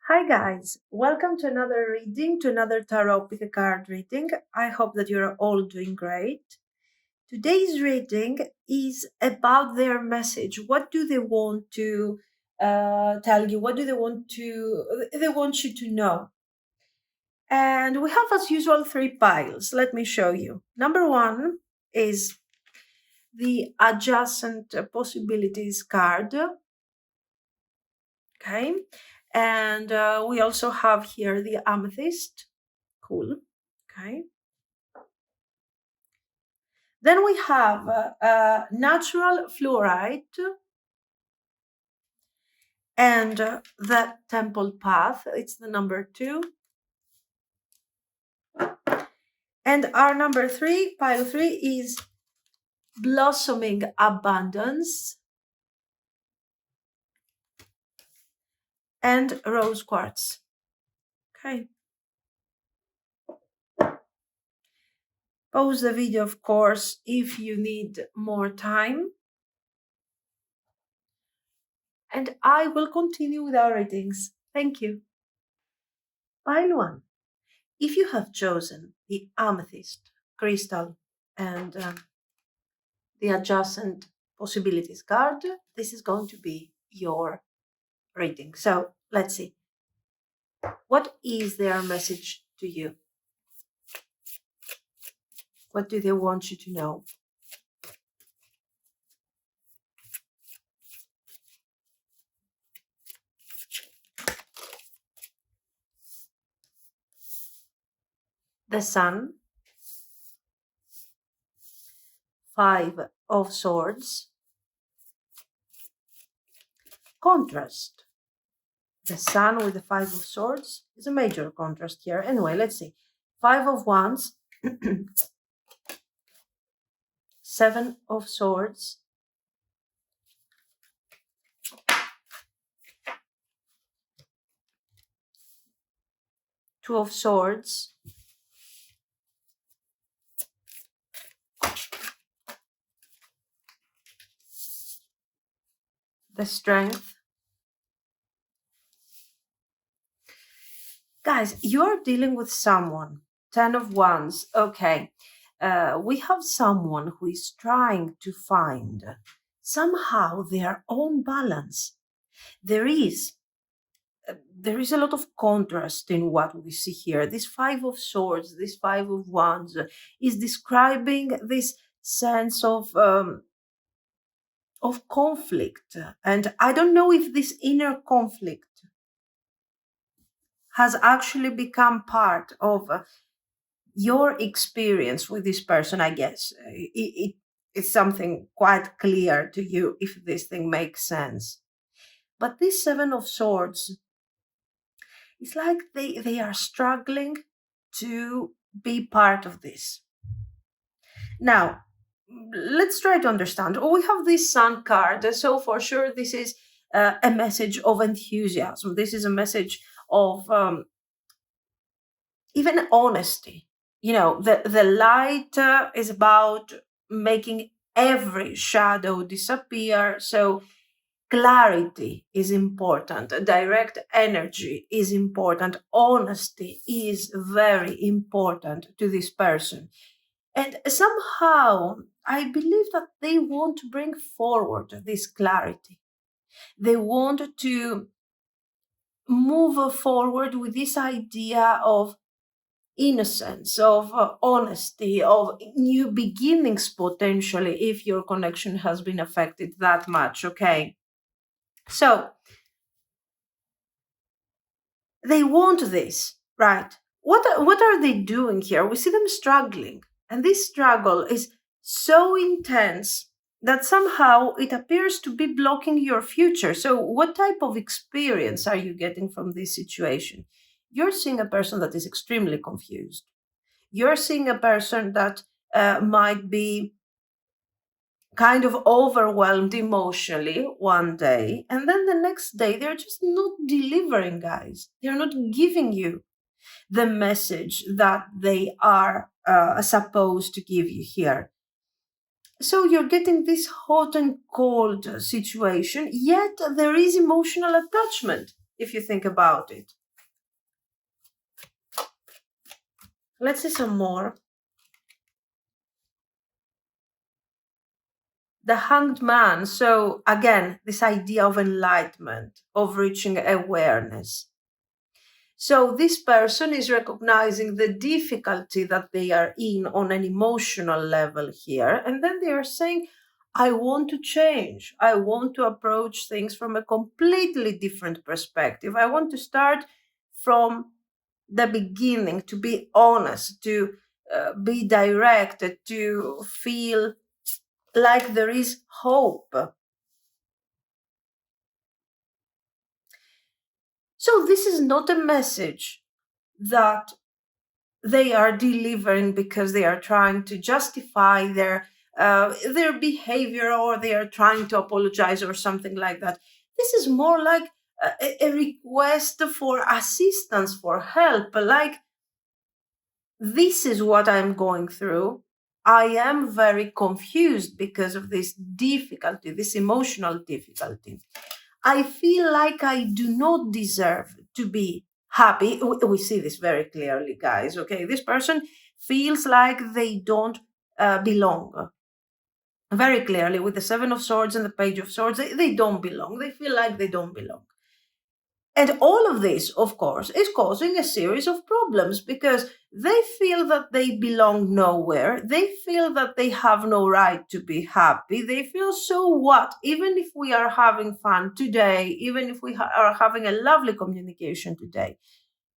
Hi guys, welcome to another reading, to another tarot pick a card reading. I hope that you're all doing great. Today's reading is about their message. What do they want to tell you? What do they want you to know? And we have, as usual, three piles. Let me show you. Number one is the adjacent possibilities card. Okay. And we also have here the Amethyst. Cool. Okay. Then we have natural fluorite and the temple path. It's the number 2. And our number 3, pile 3, is blossoming abundance and rose quartz. Okay. Pause the video, of course, if you need more time. And I will continue with our readings. Thank you. Pile 1. If you have chosen the amethyst crystal and the adjacent possibilities card, this is going to be your reading. So let's see. What is their message to you? What do they want you to know? The Sun, 5 of Swords, contrast. The Sun with the 5 of Swords is a major contrast here. Anyway, let's see. 5 of Wands, 7 of Swords, 2 of Swords, the Strength. Guys, you're dealing with someone. 10 of Wands. Okay. We have someone who is trying to find somehow their own balance. There is a lot of contrast in what we see here. This 5 of Swords, this 5 of Wands is describing this sense of conflict. And I don't know if this inner conflict has actually become part of your experience with this person. I guess it's something quite clear to you if this thing makes sense. But this 7 of Swords, it's like they are struggling to be part of this. Now, let's try to understand. We have this Sun card, so for sure this is a message of enthusiasm. This is a message of even honesty. You know, the light is about making every shadow disappear. So clarity is important. Direct energy is important. Honesty is very important to this person. And somehow, I believe that they want to bring forward this clarity. They want to move forward with this idea of innocence, of honesty, of new beginnings potentially, if your connection has been affected that much. Okay. So they want this, right? What are they doing here? We see them struggling, and this struggle is so intense that somehow it appears to be blocking your future. So what type of experience are you getting from this situation? You're seeing a person that is extremely confused. You're seeing a person that might be kind of overwhelmed emotionally one day, and then the next day they're just not delivering, guys. They're not giving you the message that they are supposed to give you here. So you're getting this hot and cold situation, yet there is emotional attachment. if you think about it. Let's see some more. The Hanged Man. So again, this idea of enlightenment, of reaching awareness. So this person is recognizing the difficulty that they are in on an emotional level here. And then they are saying, I want to change. I want to approach things from a completely different perspective. I want to start from the beginning, to be honest, to be direct, to feel like there is hope. So this is not a message that they are delivering because they are trying to justify their behavior, or they are trying to apologize or something like that. This is more like a request for assistance, for help, like, this is what I'm going through. I am very confused because of this difficulty, this emotional difficulty. I feel like I do not deserve to be happy. We see this very clearly, guys. Okay, this person feels like they don't belong. Very clearly, with the Seven of Swords and the Page of Swords, they don't belong. They feel like they don't belong. And all of this, of course, is causing a series of problems because they feel that they belong nowhere. They feel that they have no right to be happy. They feel, so what? Even if we are having fun today, even if we are having a lovely communication today,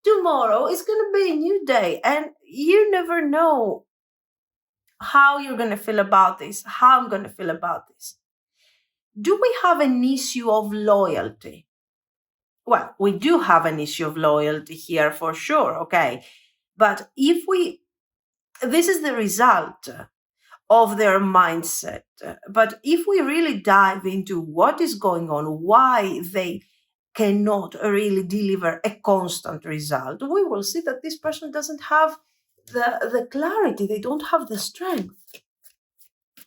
tomorrow is going to be a new day. And you never know how you're going to feel about this, how I'm going to feel about this. Do we have an issue of loyalty? Well, we do have an issue of loyalty here for sure, okay? But this is the result of their mindset. But if we really dive into what is going on, why they cannot really deliver a constant result, we will see that this person doesn't have the clarity, they don't have the strength.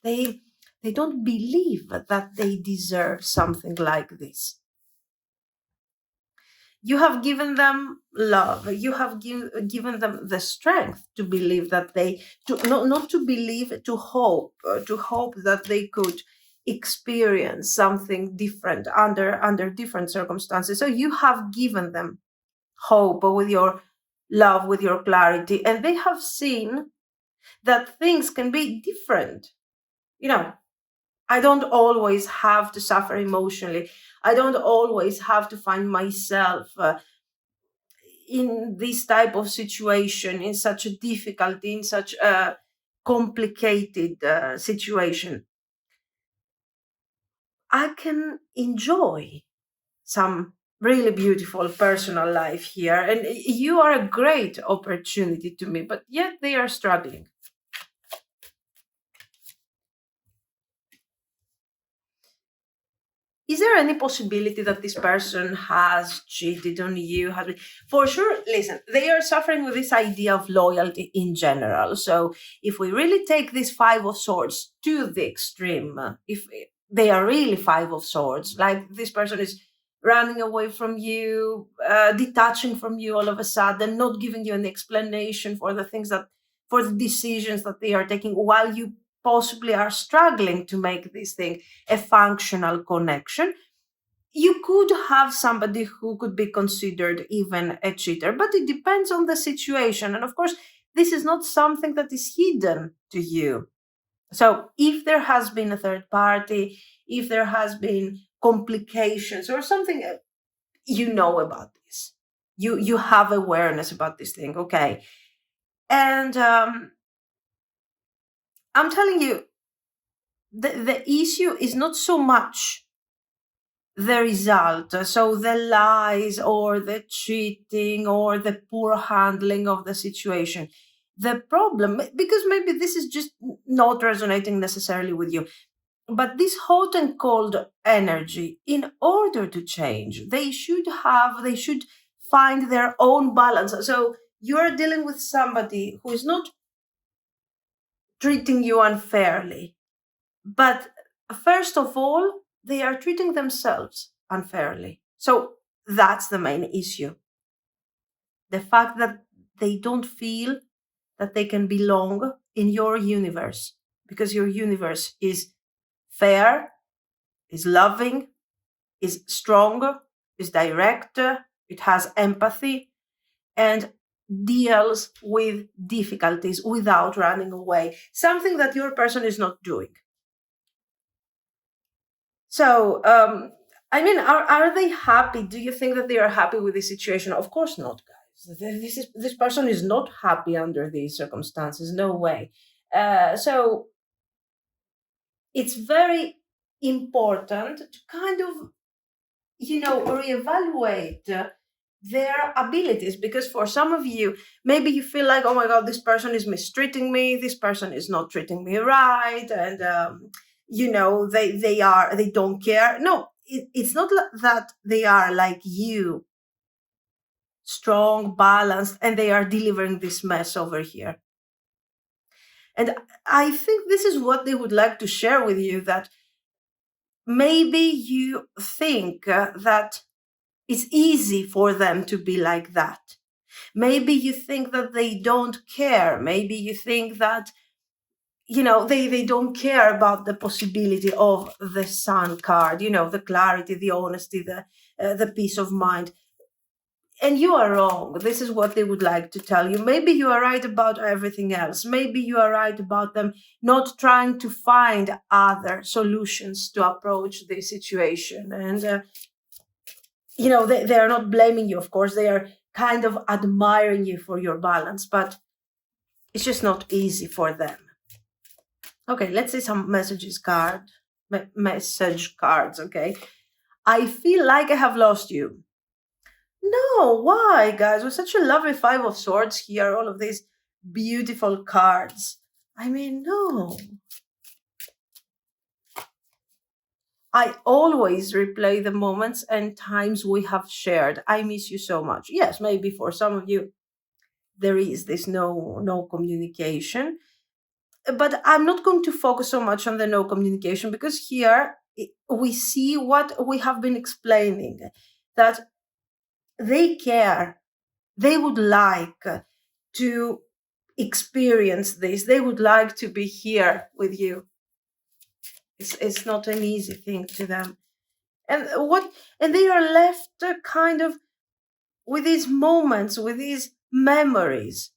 They don't believe that they deserve something like this. You have given them love. You have given them the strength to believe that not to believe, to hope that they could experience something different under different circumstances. So you have given them hope with your love, with your clarity, and they have seen that things can be different. I don't always have to suffer emotionally. I don't always have to find myself in this type of situation, in such a difficulty, in such a complicated situation. I can enjoy some really beautiful personal life here, and you are a great opportunity to me, but yet they are struggling. Is there any possibility that this person has cheated on you? For sure, listen, they are suffering with this idea of loyalty in general. So if we really take this Five of Swords to the extreme, if they are really Five of Swords, like this person is running away from you, detaching from you all of a sudden, not giving you an explanation for for the decisions that they are taking, while you possibly are struggling to make this thing a functional connection, you could have somebody who could be considered even a cheater, but it depends on the situation. And of course, this is not something that is hidden to you. So if there has been a third party, if there has been complications or something, you know about this. You have awareness about this thing, okay? And I'm telling you, the issue is not so much the result, so the lies or the cheating or the poor handling of the situation. The problem, because maybe this is just not resonating necessarily with you, but this hot and cold energy, in order to change, they should find their own balance. So you're dealing with somebody who is not treating you unfairly, but first of all, they are treating themselves unfairly. So that's the main issue. The fact that they don't feel that they can belong in your universe, because your universe is fair, is loving, is strong, is direct, it has empathy, and deals with difficulties without running away, something that your person is not doing. So, I mean, are they happy? Do you think that they are happy with the situation? Of course not, guys. This person is not happy under these circumstances. No way. So it's very important to kind of, reevaluate their abilities, because for some of you, maybe you feel like, oh my god, this person is mistreating me, this person is not treating me right, and they don't care. No, it's not that they are like you, strong, balanced, and they are delivering this mess over here. And I think this is what they would like to share with you, that maybe you think that it's easy for them to be like that. Maybe you think that they don't care. Maybe you think that, they don't care about the possibility of the sun card, the clarity, the honesty, the peace of mind. And you are wrong. This is what they would like to tell you. Maybe you are right about everything else. Maybe you are right about them not trying to find other solutions to approach the situation. And, they are not blaming you, of course. They are kind of admiring you for your balance, but it's just not easy for them. Okay, let's see some message cards, okay? I feel like I have lost you. No, why, guys? With such a lovely Five of Swords here, all of these beautiful cards. I mean, no. I always replay the moments and times we have shared. I miss you so much. Yes, maybe for some of you, there is this no communication. But I'm not going to focus so much on the no communication, because here we see what we have been explaining, that they care. They would like to experience this. They would like to be here with you. It's not an easy thing to them. And they are left kind of with these moments, with these memories.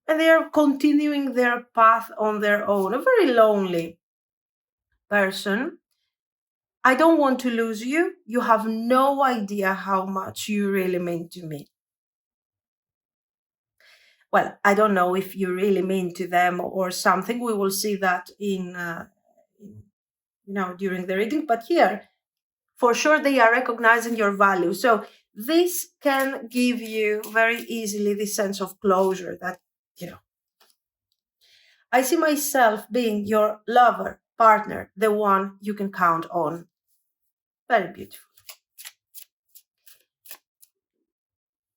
And they are continuing their path on their own. A very lonely person. I don't want to lose you. You have no idea how much you really mean to me. Well, I don't know if you really mean to them or something. We will see that during the reading. But here, for sure, they are recognizing your value. So this can give you very easily this sense of closure that, I see myself being your lover, partner, the one you can count on. Very beautiful.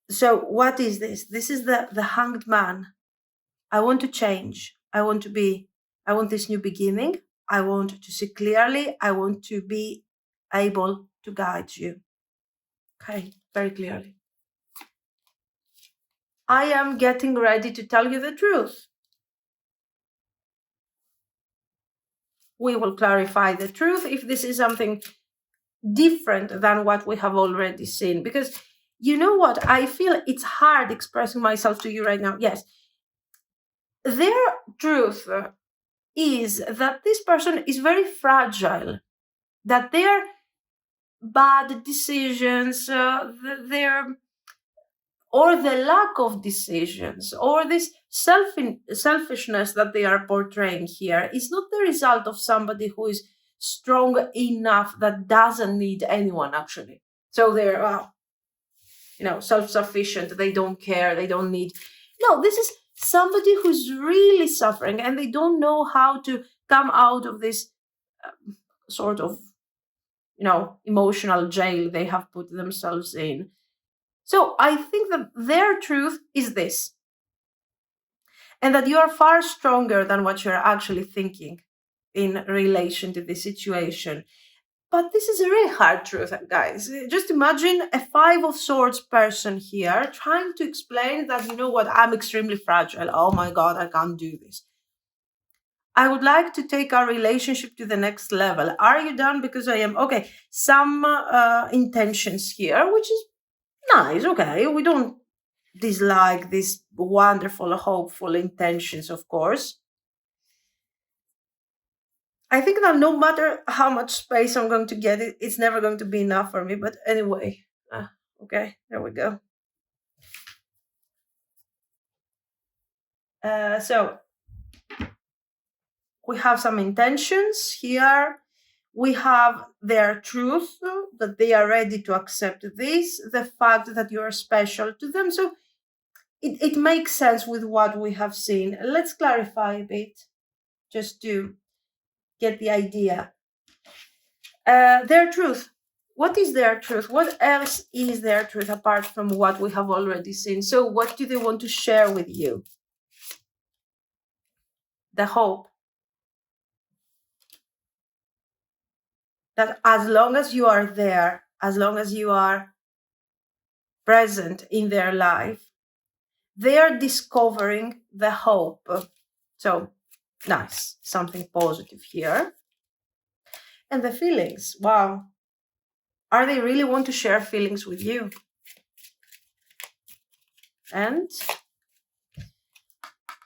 So what is this? This is the Hanged Man. I want to change. I want this new beginning. I want to see clearly. I want to be able to guide you. Okay, very clearly. I am getting ready to tell you the truth. We will clarify the truth if this is something different than what we have already seen. Because you know what? I feel it's hard expressing myself to you right now. Yes. Their truth is that this person is very fragile, that their bad decisions, or the lack of decisions, or this selfishness that they are portraying here is not the result of somebody who is strong enough that doesn't need anyone, actually. So they're, self-sufficient. They don't care. They don't need. No, this is somebody who's really suffering, and they don't know how to come out of this sort of, emotional jail they have put themselves in. So I think that their truth is this, and that you are far stronger than what you're actually thinking in relation to this situation. But this is a really hard truth, guys. Just imagine a Five of Swords person here trying to explain that, you know what, I'm extremely fragile. Oh my God, I can't do this. I would like to take our relationship to the next level. Are you done? Because I am. Okay, some intentions here, which is nice. Okay, we don't dislike these wonderful, hopeful intentions, of course. I think that no matter how much space I'm going to get, it's never going to be enough for me. But anyway, okay, there we go. So we have some intentions here. We have their truth, that they are ready to accept this, the fact that you are special to them. So it makes sense with what we have seen. Let's clarify a bit just to get the idea. Their truth. What is their truth? What else is their truth apart from what we have already seen? So, what do they want to share with you? The hope that as long as you are there, as long as you are present in their life, they are discovering the hope. So, nice, something positive here. And the feelings, wow. Are they really want to share feelings with you? And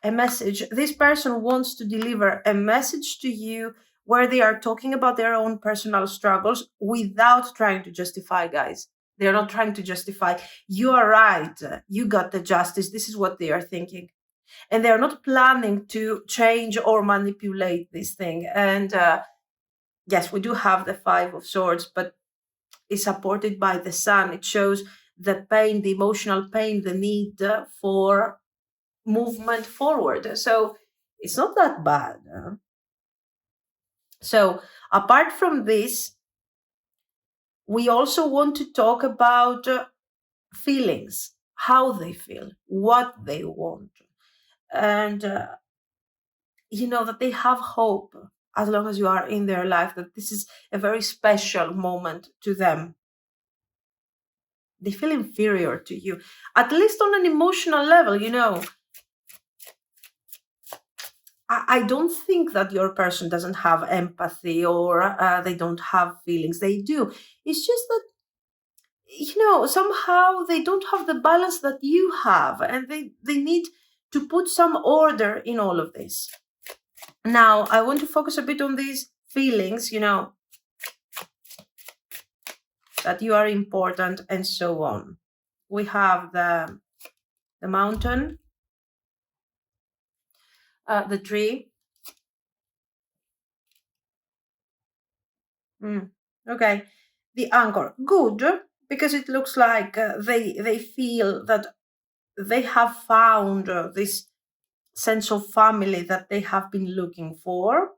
a message. This person wants to deliver a message to you where they are talking about their own personal struggles without trying to justify, guys. They're not trying to justify. You are right. You got the justice. This is what they are thinking. And they're not planning to change or manipulate this thing. And yes, we do have the Five of Swords, but it's supported by the Sun. It shows the pain, the emotional pain, the need for movement forward. So it's not that bad. So apart from this, we also want to talk about feelings, how they feel, what they want, and you know that they have hope as long as you are in their life, that this is a very special moment to them. They feel inferior to you, at least on an emotional level, you know. I don't think that your person doesn't have empathy or they don't have feelings. They do. It's just that, you know, somehow they don't have the balance that you have, and they need to put some order in all of this. Now, I want to focus a bit on these feelings, you know, that you are important and so on. We have the mountain, the tree. Okay, the anchor. Good, because it looks like they feel that they have found this sense of family that they have been looking for.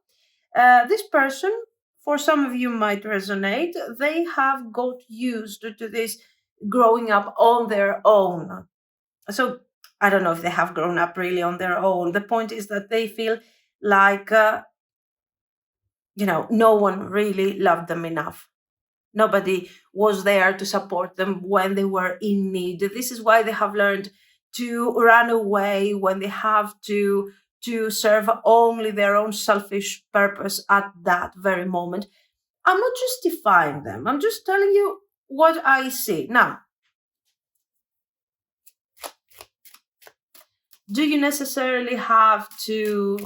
This person, for some of you, might resonate. They have got used to this growing up on their own. So I don't know if they have grown up really on their own. The point is that they feel like, you know, no one really loved them enough. Nobody was there to support them when they were in need. This is why they have learned to run away when they have to serve only their own selfish purpose at that very moment. I'm not justifying them. I'm just telling you what I see. Now, do you necessarily have to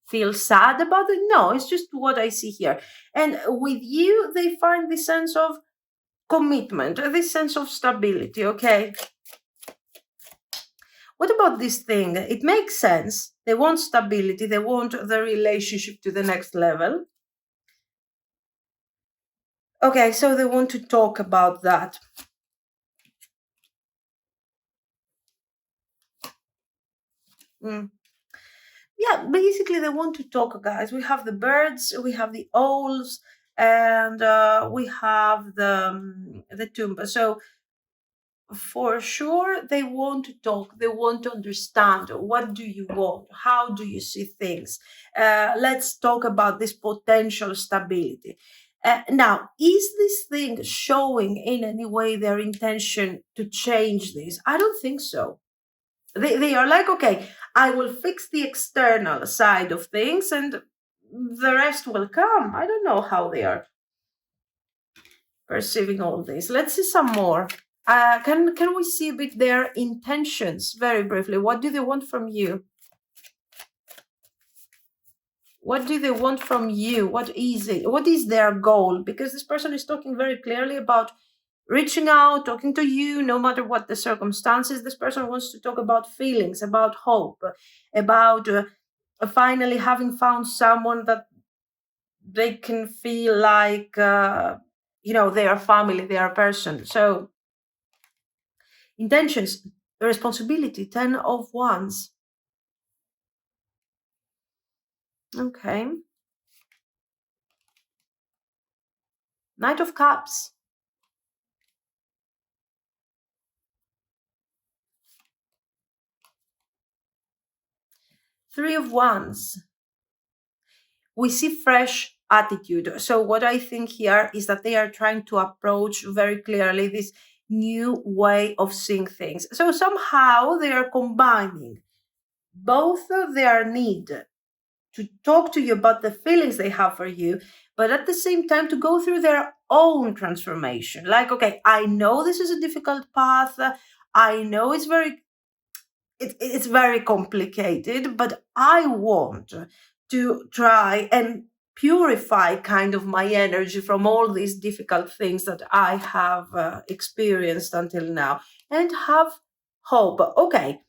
feel sad about it? No, it's just what I see here. And with you, they find this sense of commitment, this sense of stability, okay? What about this thing? It makes sense. They want stability, they want the relationship to the next level. Okay, so they want to talk about that. Yeah, basically they want to talk, guys. We have the birds, we have the owls, and we have the tumba. So for sure they want to talk, they want to understand what do you want, how do you see things. Let's talk about this potential stability. Now, is this thing showing in any way their intention to change this? I don't think so. They are like, okay, I will fix the external side of things and the rest will come. I don't know how they are perceiving all this. Let's see some more. Can we see a bit their intentions very briefly? What do they want from you? What do they want from you? What is it? What is their goal? Because this person is talking very clearly about reaching out, talking to you, no matter what the circumstances. This person wants to talk about feelings, about hope, about finally having found someone that they can feel like, they are family, they are a person. So, intentions, responsibility, 10 of Wands. Okay. Knight of Cups. Three of Wands. We see fresh attitude. So what I think here is that they are trying to approach very clearly this new way of seeing things. So somehow they are combining both of their need to talk to you about the feelings they have for you, but at the same time to go through their own transformation. Like, okay, I know this is a difficult path. I know it's very complicated, but I want to try and purify kind of my energy from all these difficult things that I have experienced until now and have hope. Okay,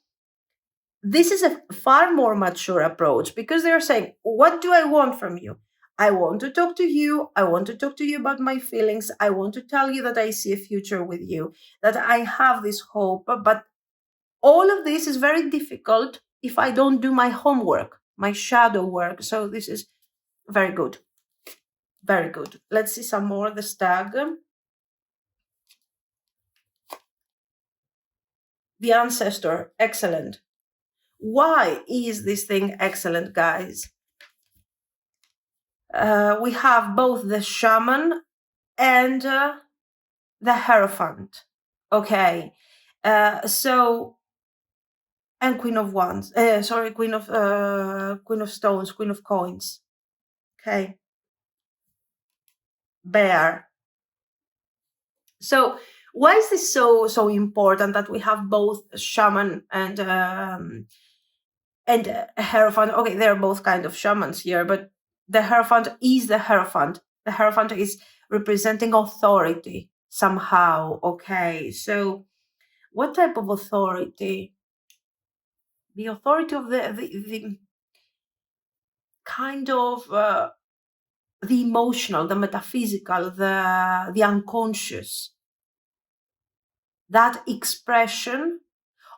this is a far more mature approach because they're saying, what do I want from you? I want to talk to you. I want to talk to you about my feelings. I want to tell you that I see a future with you, that I have this hope. But all of this is very difficult if I don't do my homework, my shadow work. So this is very good. Very good. Let's see some more. The Stag. The Ancestor. Excellent. Why is this thing excellent, guys? We have both the Shaman and the Hierophant. Okay. So, and Queen of Wands. Queen of Stones, Queen of Coins. Okay. Bear. So why is this so important that we have both shaman and hierophant? Okay, they're both kind of shamans here, but the hierophant is the hierophant. The hierophant is representing authority somehow. Okay, so what type of authority? The authority of the kind of the emotional, the metaphysical, the unconscious. That expression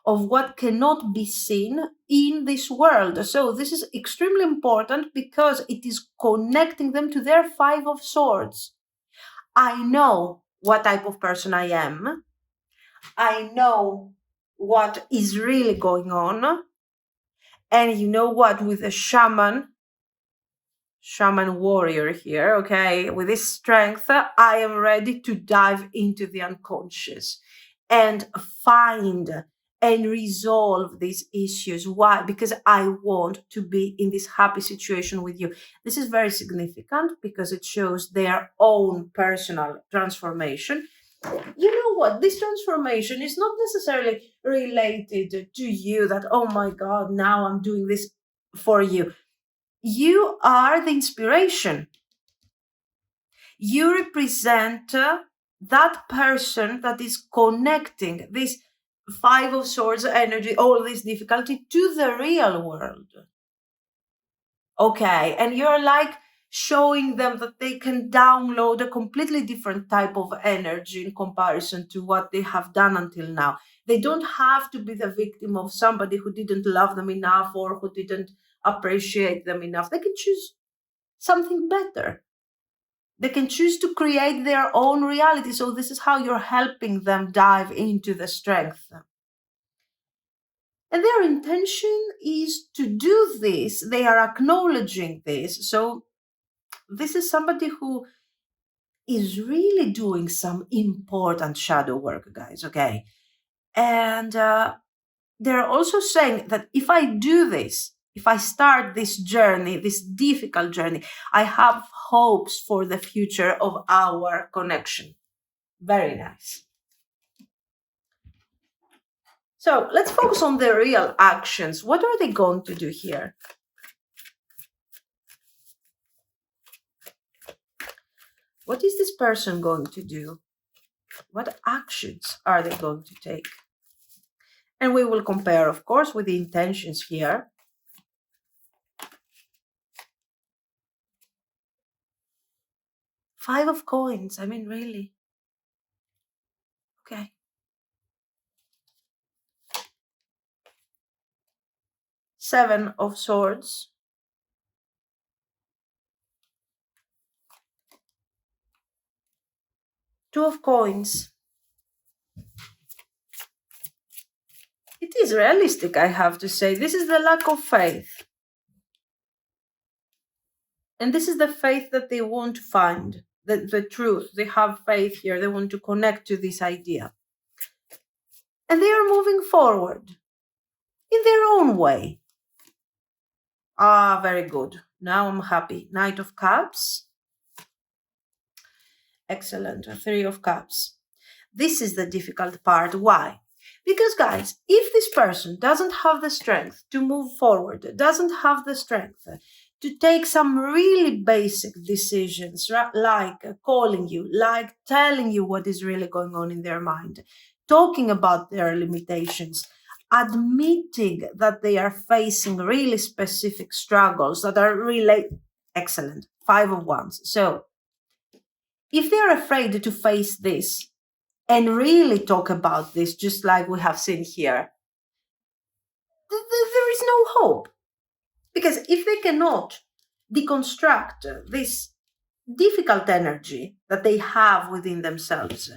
of what cannot be seen in this world. So this is extremely important because it is connecting them to their Five of Swords. I know what type of person I am. I know what is really going on. And you know what? With a shaman warrior here, okay, with this strength, I am ready to dive into the unconscious and find and resolve these issues. Why? Because I want to be in this happy situation with you. This is very significant because it shows their own personal transformation. You know what? This transformation is not necessarily related to you that, oh my God, now I'm doing this for you. You are the inspiration. You represent that person that is connecting this Five of Swords energy, all this difficulty to the real world. Okay, and you're like showing them that they can download a completely different type of energy in comparison to what they have done until now. They don't have to be the victim of somebody who didn't love them enough or who didn't appreciate them enough. They can choose something better. They can choose to create their own reality. So this is how you're helping them dive into the strength. And their intention is to do this. They are acknowledging this. So this is somebody who is really doing some important shadow work, guys, okay? And they're also saying that if I do this, if I start this journey, this difficult journey, I have hopes for the future of our connection. Very nice. So let's focus on the real actions. What are they going to do here? What is this person going to do? What actions are they going to take? And we will compare, of course, with the intentions here. 5 of coins. I mean, really. Okay. 7 of swords. 2 of coins. It is realistic, I have to say. This is the lack of faith. And this is the faith that they want to find, the truth. They have faith here. They want to connect to this idea. And they are moving forward in their own way. Ah, very good. Now I'm happy. Knight of Cups. Excellent. 3 of Cups. This is the difficult part. Why? Because, guys, if this person doesn't have the strength to move forward, doesn't have the strength to take some really basic decisions, like calling you, like telling you what is really going on in their mind, talking about their limitations, admitting that they are facing really specific struggles that are really excellent. 5 of Wands. So if they're afraid to face this and really talk about this, just like we have seen here, there is no hope. Because if they cannot deconstruct this difficult energy that they have within themselves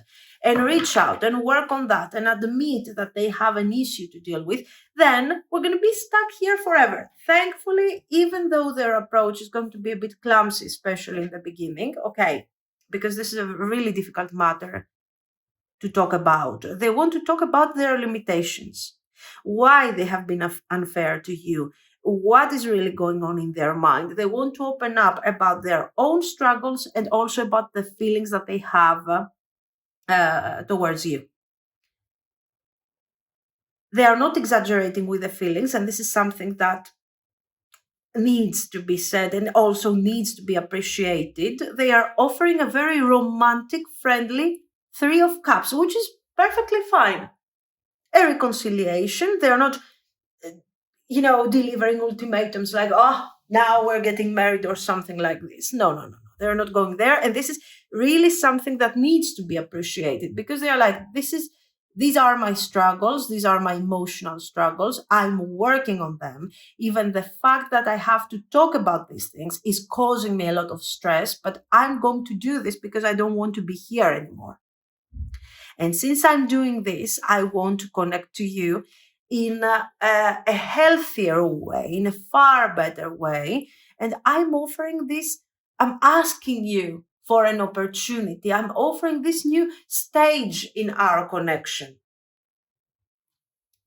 and reach out and work on that and admit that they have an issue to deal with, then we're going to be stuck here forever. Thankfully, even though their approach is going to be a bit clumsy, especially in the beginning, okay, because this is a really difficult matter to talk about. They want to talk about their limitations, why they have been unfair to you, what is really going on in their mind. They want to open up about their own struggles and also about the feelings that they have towards you. They are not exaggerating with the feelings, and this is something that needs to be said and also needs to be appreciated. They are offering a very romantic, friendly 3 of Cups, which is perfectly fine. A reconciliation. They're not, delivering ultimatums like, oh, now we're getting married or something like this. No. They're not going there. And this is really something that needs to be appreciated because they are like, these are my struggles. These are my emotional struggles. I'm working on them. Even the fact that I have to talk about these things is causing me a lot of stress, but I'm going to do this because I don't want to be here anymore. And since I'm doing this, I want to connect to you in a healthier way, in a far better way. And I'm offering this, I'm asking you for an opportunity. I'm offering this new stage in our connection.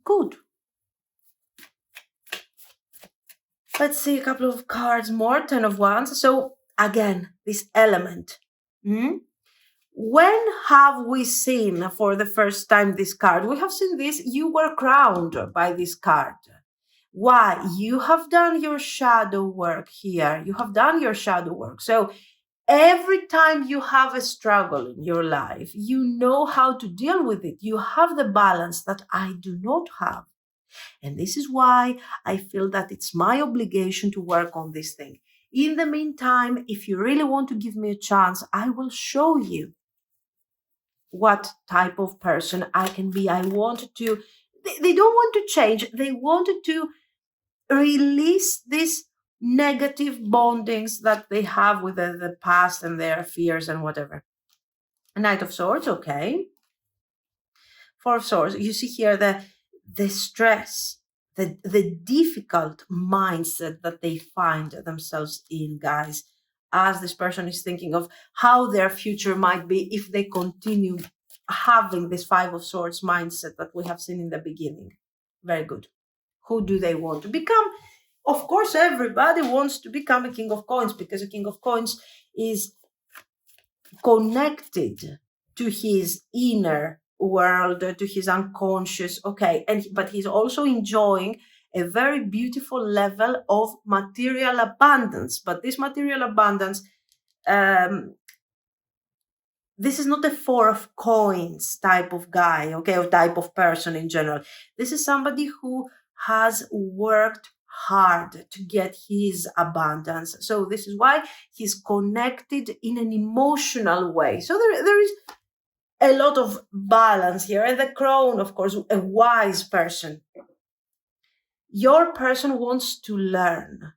Good. Let's see a couple of cards more, 10 of Wands. So again, this element. When have we seen for the first time this card? We have seen this. You were crowned by this card. Why? You have done your shadow work here. You have done your shadow work. So every time you have a struggle in your life, you know how to deal with it. You have the balance that I do not have. And this is why I feel that it's my obligation to work on this thing. In the meantime, if you really want to give me a chance, I will show you what type of person I can be. I wanted to, they don't want to change. They wanted to release these negative bondings that they have with the past and their fears and whatever. A Knight of Swords, okay. 4 of Swords. You see here the stress, the difficult mindset that they find themselves in, guys. as this person is thinking of how their future might be if they continue having this Five of Swords mindset that we have seen in the beginning. Very good. Who do they want to become? Of course, everybody wants to become a King of Coins, because a King of Coins is connected to his inner world, to his unconscious. Okay, but he's also enjoying a very beautiful level of material abundance. But this material abundance, this is not a Four of Coins type of guy, okay, or type of person in general. This is somebody who has worked hard to get his abundance. So this is why he's connected in an emotional way. So there is a lot of balance here. And the Crone, of course, a wise person. Your person wants to learn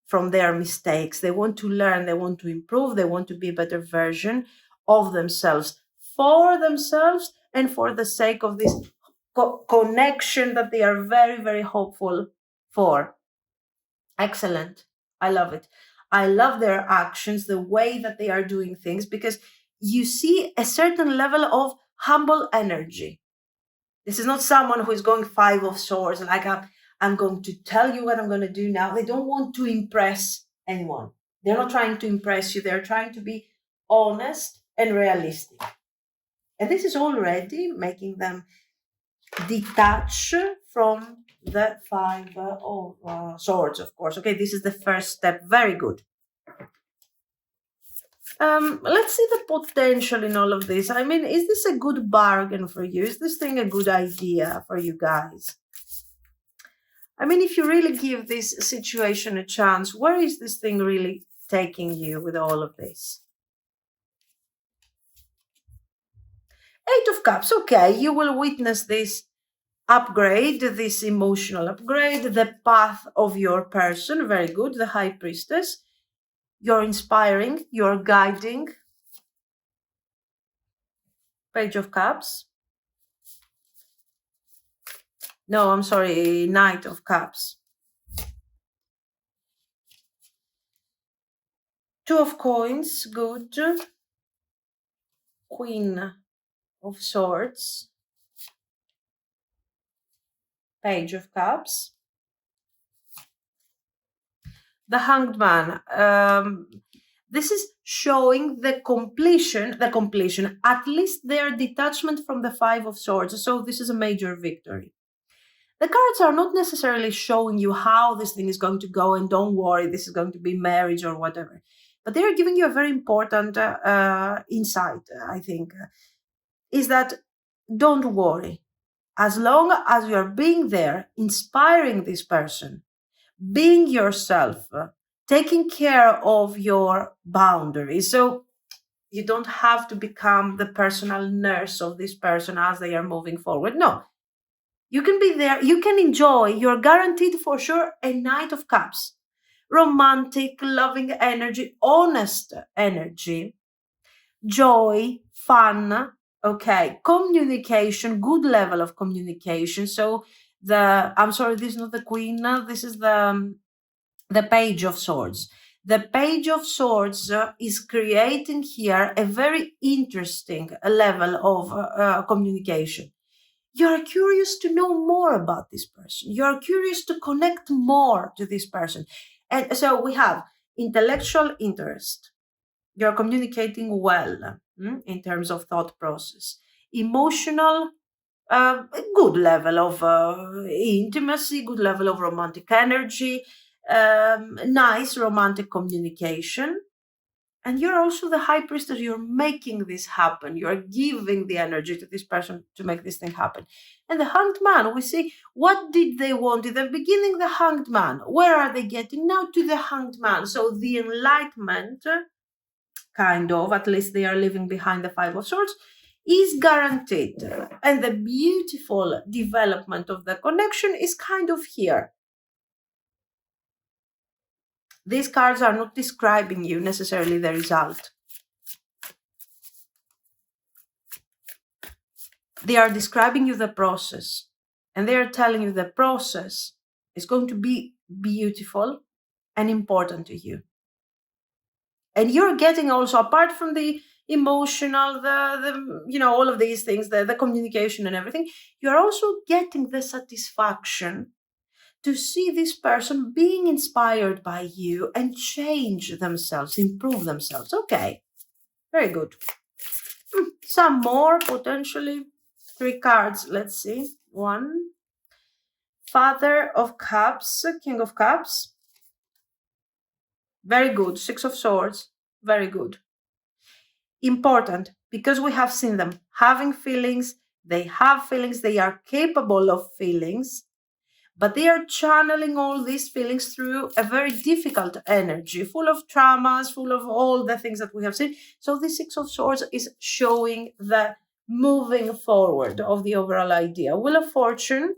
from their mistakes. They want to learn, they want to improve, they want to be a better version of themselves, for themselves and for the sake of this connection that they are very, very hopeful for. Excellent. I love it. I love their actions, the way that they are doing things, because you see a certain level of humble energy. This is not someone who is going Five of Swords, like I'm going to tell you what I'm going to do now. They don't want to impress anyone. They're not trying to impress you. They're trying to be honest and realistic. And this is already making them detach from the Five of Swords, of course. Okay, this is the first step. Very good. Let's see the potential in all of this. I mean, is this a good bargain for you? Is this thing a good idea for you guys? I mean, if you really give this situation a chance, where is this thing really taking you with all of this? Eight of Cups. Okay, you will witness this upgrade, this emotional upgrade, the path of your person. Very good. The High Priestess. You're inspiring, you're guiding. Page of Cups. No, I'm sorry, Knight of Cups. Two of Coins, good. Queen of Swords. Page of Cups. The Hanged Man. This is showing the completion, at least their detachment from the Five of Swords. So this is a major victory. The cards are not necessarily showing you how this thing is going to go, and don't worry, this is going to be marriage or whatever. But they are giving you a very important insight, I think, is that don't worry. As long as you're being there, inspiring this person, being yourself, taking care of your boundaries. So you don't have to become the personal nurse of this person as they are moving forward. No, you can be there. You can enjoy. You're guaranteed for sure a Knight of Cups. Romantic, loving energy, honest energy, joy, fun, okay, communication, good level of communication. So I'm sorry, this is not the Queen, this is the Page of Swords. The Page of Swords is creating here a very interesting level of communication. You're curious to know more about this person. You're curious to connect more to this person. And so we have intellectual interest. You're communicating well in terms of thought process. Emotional, a good level of intimacy, good level of romantic energy, nice romantic communication. And you're also the High Priestess. You're making this happen. You're giving the energy to this person to make this thing happen. And the Hanged Man, we see, what did they want in the beginning? The Hanged Man. Where are they getting now? To the Hanged Man. So the enlightenment, kind of, at least they are leaving behind the Five of Swords, is guaranteed. And the beautiful development of the connection is kind of here. These cards are not describing you necessarily the result. They are describing you the process. And they are telling you the process is going to be beautiful and important to you. And you're getting also, apart from the emotional, the all of these things, the communication and everything, you're also getting the satisfaction to see this person being inspired by you and change themselves, improve themselves. Okay, very good. Some more potentially. 3 cards, let's see. 1, Father of Cups, King of Cups. Very good. 6 of Swords. Very good. Important, because we have seen them having feelings. They have feelings. They are capable of feelings. But they are channeling all these feelings through a very difficult energy, full of traumas, full of all the things that we have seen. So the 6 of Swords is showing the moving forward of the overall idea. Wheel of Fortune.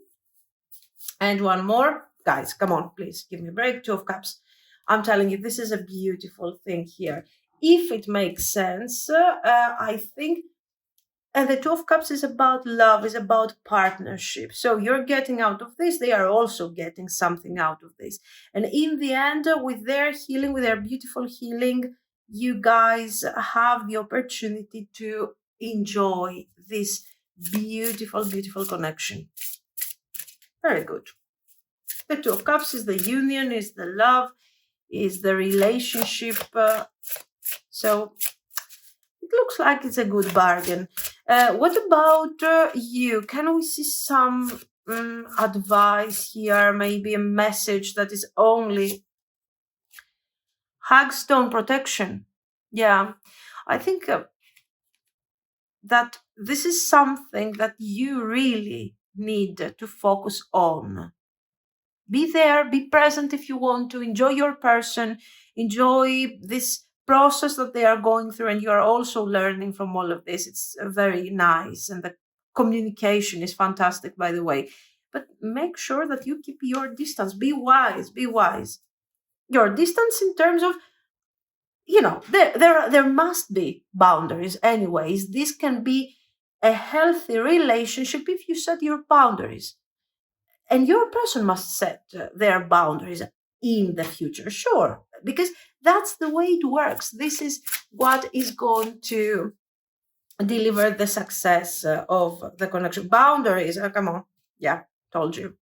And one more. Guys, come on, please give me a break. 2 of Cups. I'm telling you, this is a beautiful thing here. If it makes sense, I think. And the 2 of Cups is about love, is about partnership. So you're getting out of this. They are also getting something out of this. And in the end, with their healing, with their beautiful healing, you guys have the opportunity to enjoy this beautiful, beautiful connection. Very good. The 2 of Cups is the union, is the love, is the relationship. So it looks like it's a good bargain. What about you? Can we see some advice here? Maybe a message that is only Hagstone protection. Yeah, I think that this is something that you really need to focus on. Be there, be present if you want to, enjoy your person, enjoy this process that they are going through, and you are also learning from all of this. It's very nice, and the communication is fantastic, by the way. But make sure that you keep your distance. Be wise, be wise. Your distance in terms of, there must be boundaries anyways. This can be a healthy relationship if you set your boundaries. And your person must set their boundaries in the future, sure, because that's the way it works. This is what is going to deliver the success of the connection. Boundaries, come on. Yeah, told you.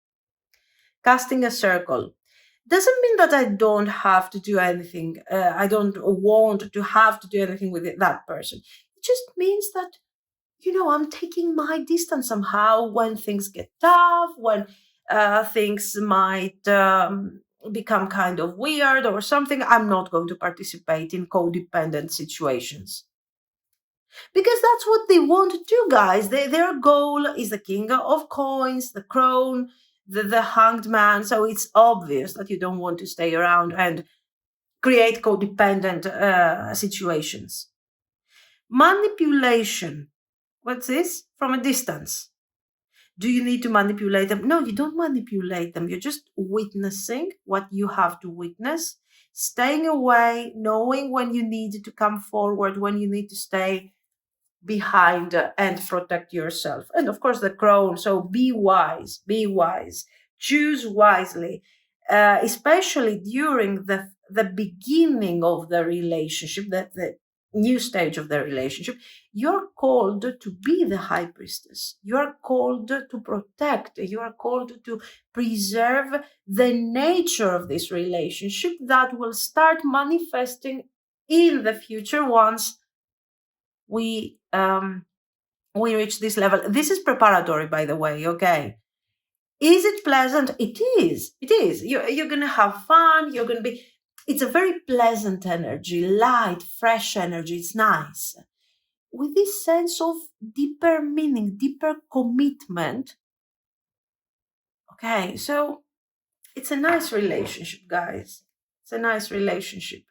Casting a circle doesn't mean that I don't have to do anything. I don't want to have to do anything with that person. It just means that, I'm taking my distance somehow when things get tough, when things might become kind of weird or something. I'm not going to participate in codependent situations. Because that's what they want to do, guys. Their goal is the king of coins, the crown, the hanged man. So it's obvious that you don't want to stay around and create codependent situations. Manipulation. What's this? From a distance. Do you need to manipulate them? No, you don't manipulate them. You're just witnessing what you have to witness, staying away, knowing when you need to come forward, when you need to stay behind and protect yourself. And of course, the crown. So be wise, choose wisely, especially during the beginning of the relationship, the new stage of the relationship. You're called to be the high priestess. You're called to protect. You are called to preserve the nature of this relationship that will start manifesting in the future once we reach this level. This is preparatory, by the way. Okay, is it pleasant? It is. You're gonna have fun. You're gonna be. It's a very pleasant energy, light, fresh energy. It's nice, with this sense of deeper meaning, deeper commitment. Okay, so it's a nice relationship, guys. It's a nice relationship.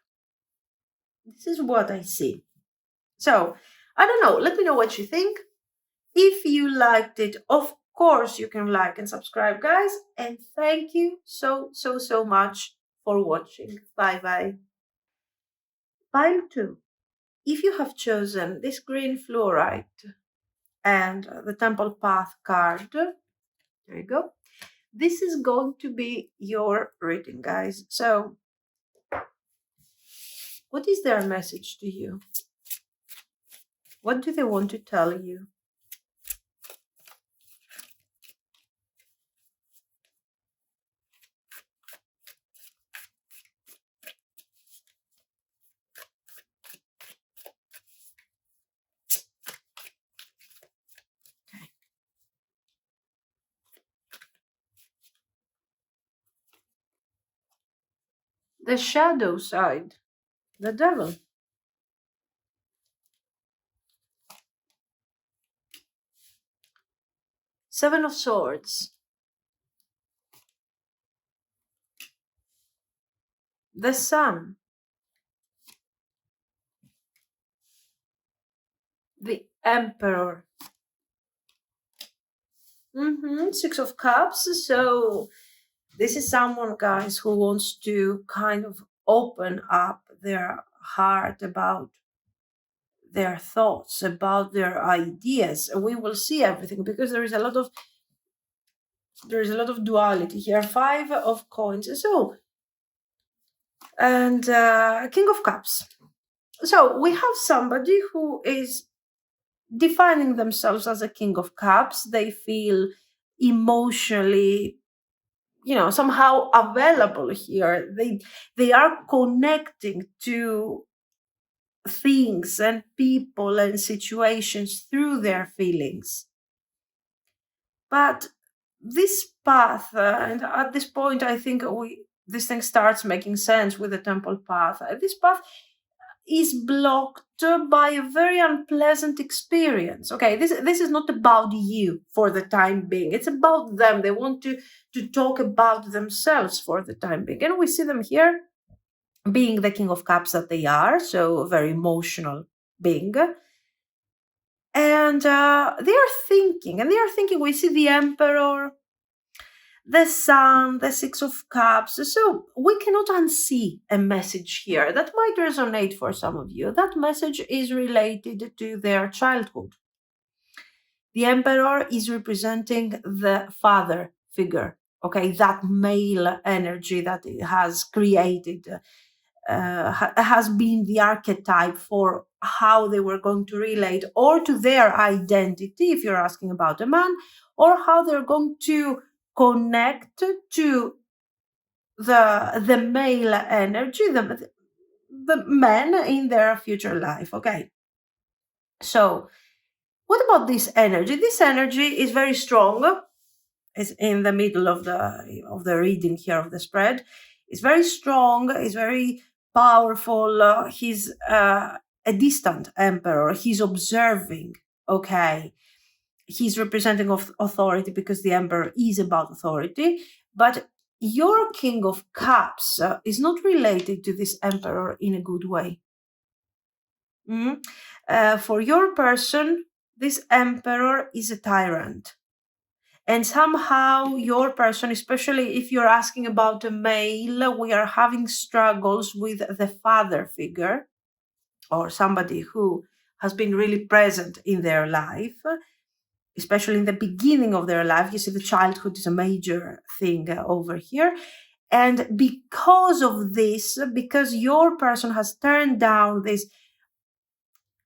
This is what I see. So I don't know. Let me know what you think. If you liked it, of course, you can like and subscribe, guys. And thank you so much for watching. Bye bye. Pile 2. If you have chosen this green fluorite and the Temple Path card, there you go. This is going to be your reading, guys. So What is their message to you? What do they want to tell you? The shadow side, the devil. Seven of Swords. The Sun. The Emperor. Six of Cups. So this is someone, guys, who wants to kind of open up their heart about their thoughts, about their ideas. We will see everything because there is a lot of duality here. Five of Coins. So, and King of Cups. So we have somebody who is defining themselves as a King of Cups. They feel emotionally, somehow available here. They are connecting to things and people and situations through their feelings. But this path, and at this point, I think this thing starts making sense with the temple path. This path is blocked by a very unpleasant experience. Okay, this is not about you for the time being. It's about them. They want to talk about themselves for the time being. And we see them here being the King of Cups that they are, so a very emotional being. And they are thinking, we see the Emperor, the Sun, the Six of Cups. So we cannot unsee a message here that might resonate for some of you. That message is related to their childhood. The Emperor is representing the father figure, okay, that male energy that it has created, has been the archetype for how they were going to relate or to their identity, if you're asking about a man, or how they're going to connect to the male energy, the men in their future life. Okay. So what about this energy? This energy is very strong. It's in the middle of the reading here of the spread. It's very strong. It's very powerful. He's a distant emperor. He's observing. Okay. He's representing of authority because the emperor is about authority. But your King of Cups is not related to this emperor in a good way. For your person, this emperor is a tyrant. And somehow your person, especially if you're asking about a male, we are having struggles with the father figure or somebody who has been really present in their life, especially in the beginning of their life. You see, the childhood is a major thing over here. And because of this, because your person has turned down this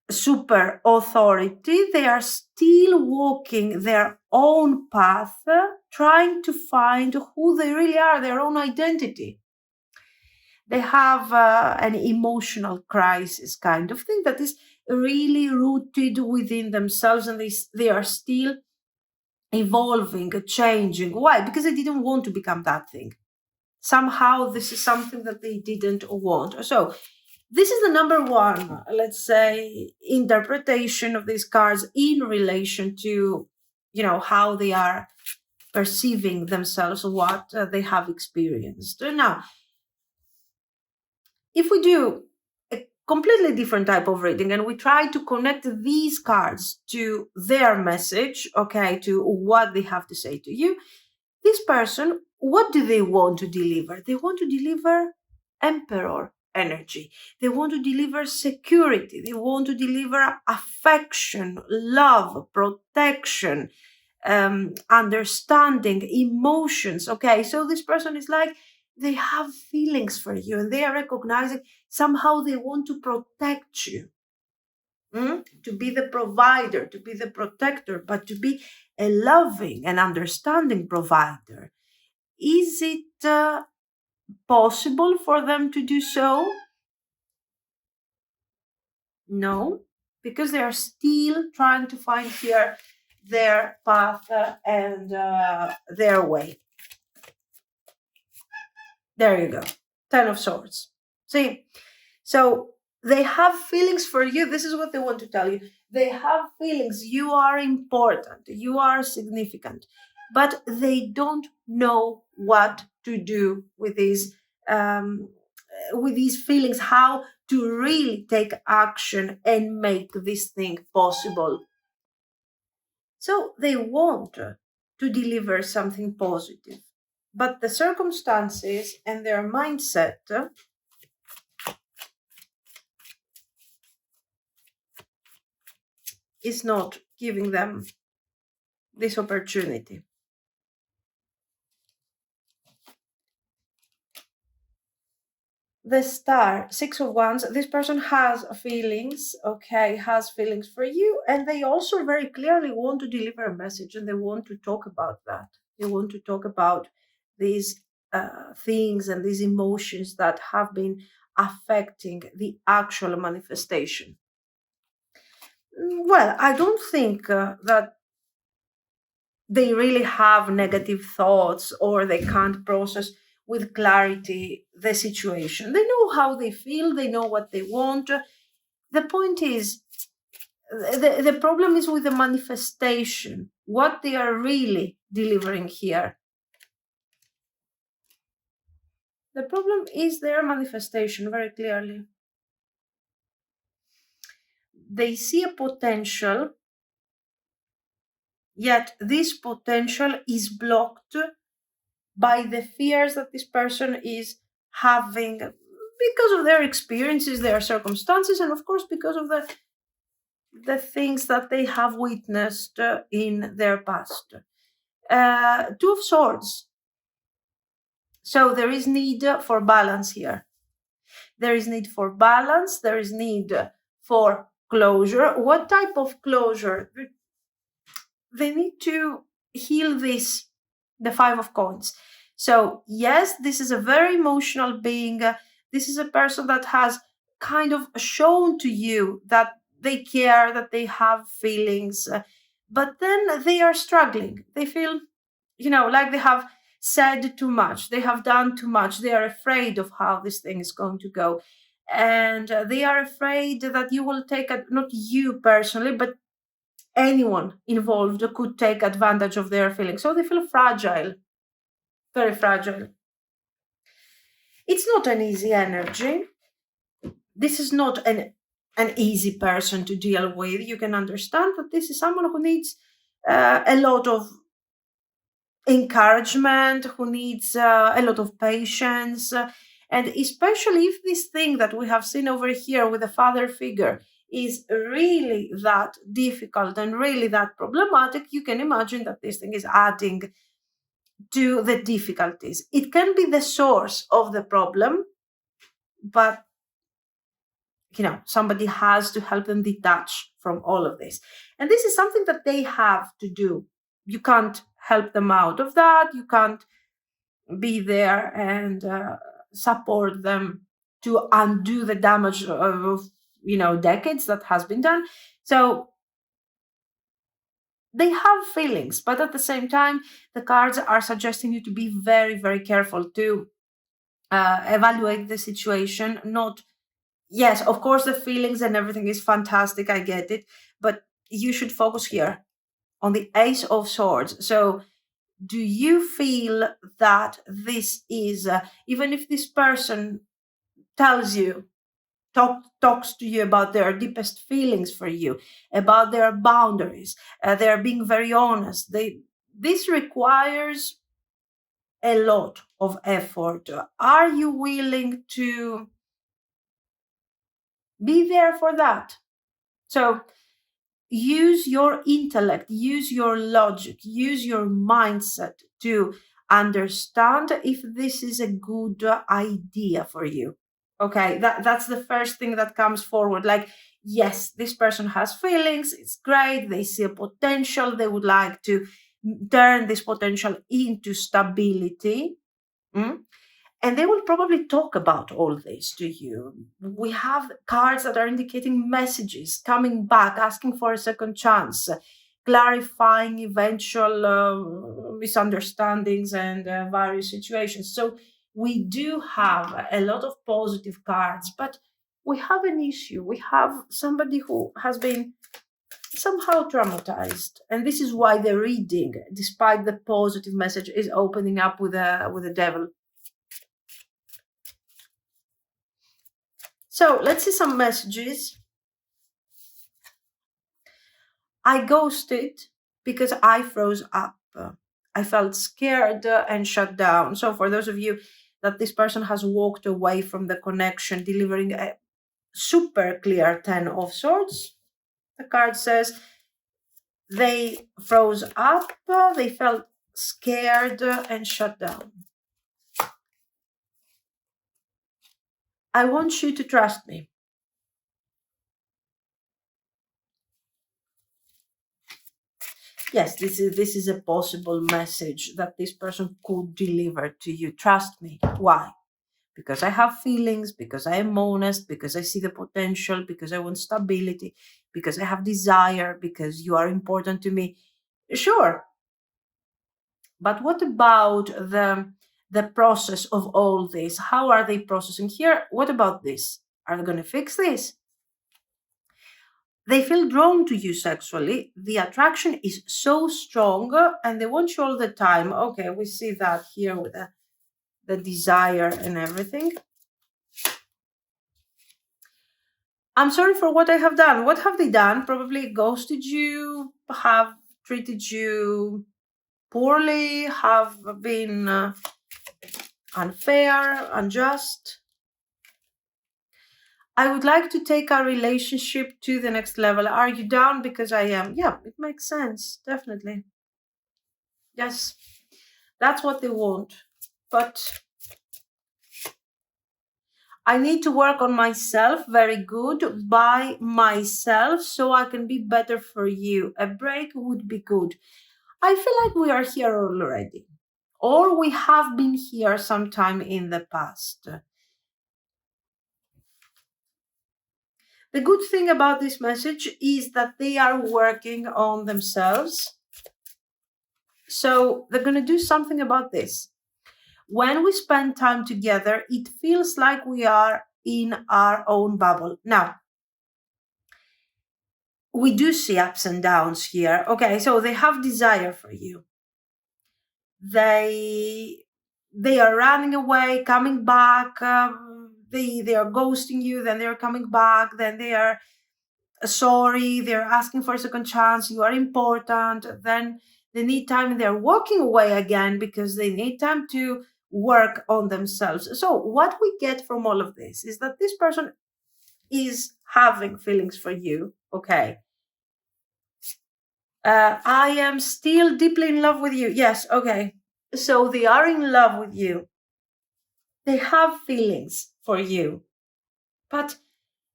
super authority, they are still walking their own path, trying to find who they really are, their own identity. They have an emotional crisis kind of thing that is really rooted within themselves, and they are still evolving, changing. Why? Because they didn't want to become that thing. Somehow this is something that they didn't want. So this is the number one, let's say, interpretation of these cards in relation to, how they are perceiving themselves, what they have experienced. Now, if we do a completely different type of reading and we try to connect these cards to their message, okay, to what they have to say to you, this person, what do they want to deliver? They want to deliver Emperor energy. They want to deliver security. They want to deliver affection, love, protection, understanding, emotions. Okay, so this person is like they have feelings for you, and they are recognizing somehow they want to protect you. To be the provider, to be the protector, but to be a loving and understanding provider. Is it possible for them to do so? No, because they are still trying to find here their path and their way. There you go. 10 of Swords. See? So they have feelings for you. This is what they want to tell you. They have feelings. You are important. You are significant. But they don't know what to do with these feelings, how to really take action and make this thing possible. So they want to deliver something positive. But the circumstances and their mindset is not giving them this opportunity. The Star, 6 of Wands, this person has feelings, has feelings for you, and they also very clearly want to deliver a message, and they want to talk about that. They want to talk about these things and these emotions that have been affecting the actual manifestation. Well, I don't think that they really have negative thoughts or they can't process with clarity the situation. They know how they feel, they know what they want. The point is, the problem is with the manifestation, what they are really delivering here. The problem is their manifestation very clearly. They see a potential, yet this potential is blocked by the fears that this person is having because of their experiences, their circumstances, and of course because of the things that they have witnessed in their past. 2 of Swords. So there is need for balance here. There is need for balance. There is need for closure. What type of closure? They need to heal this, the 5 of Coins. So yes, this is a very emotional being. This is a person that has kind of shown to you that they care, that they have feelings, but then they are struggling. They feel, like they have said too much. They have done too much. They are afraid of how this thing is going to go. And they are afraid that you will take it, not you personally, but anyone involved could take advantage of their feelings. So they feel fragile, very fragile. It's not an easy energy. This is not an easy person to deal with. You can understand that this is someone who needs a lot of encouragement, who needs a lot of patience. And especially if this thing that we have seen over here with the father figure is really that difficult and really that problematic, you can imagine that this thing is adding to the difficulties. It can be the source of the problem, but somebody has to help them detach from all of this. And this is something that they have to do. You can't help them out of that. You can't be there and support them to undo the damage of decades that has been done. So they have feelings, but at the same time, the cards are suggesting you to be very, very careful to evaluate the situation. Not, yes, of course, the feelings and everything is fantastic. I get it, but you should focus here on the Ace of Swords. So do you feel that this is, even if this person tells you, talks to you about their deepest feelings for you, about their boundaries, they're being very honest, this requires a lot of effort. Are you willing to be there for that? So use your intellect, use your logic, use your mindset to understand if this is a good idea for you. Okay, that's the first thing that comes forward. Like, yes, this person has feelings, it's great, they see a potential, they would like to turn this potential into stability. Mm? And they will probably talk about all this to you. We have cards that are indicating messages, coming back, asking for a second chance, clarifying eventual misunderstandings and various situations. So we do have a lot of positive cards, but we have an issue. We have somebody who has been somehow traumatized, and this is why the reading, despite the positive message, is opening up with a devil. So let's see some messages. I ghosted because I froze up. I felt scared and shut down. So for those of you that this person has walked away from the connection, delivering a super clear 10 of swords, the card says they froze up, they felt scared and shut down. I want you to trust me. Yes, this is a possible message that this person could deliver to you. Trust me. Why? Because I have feelings, because I am honest, because I see the potential, because I want stability, because I have desire, because you are important to me. Sure. But what about the process of all this? How are they processing here? What about this? Are they going to fix this? They feel drawn to you sexually. The attraction is so strong and they want you all the time. Okay, we see that here with the desire and everything. I'm sorry for what I have done. What have they done? Probably ghosted you, have treated you poorly, have been unfair, unjust. I would like to take our relationship to the next level. Are you down? Because I am. Yeah, it makes sense. Definitely. Yes, that's what they want. But I need to work on myself very good by myself so I can be better for you. A break would be good. I feel like we are here already, or we have been here sometime in the past. The good thing about this message is that they are working on themselves. So they're going to do something about this. When we spend time together, it feels like we are in our own bubble. Now, we do see ups and downs here. Okay, so they have desire for you. They are running away, coming back. They are ghosting you, then they're coming back, then they are sorry, they're asking for a second chance, you are important, then they need time, they're walking away again because they need time to work on themselves. So what we get from all of this is that this person is having feelings for you. Okay, I am still deeply in love with you. Yes, okay, so they are in love with you, they have feelings for you, but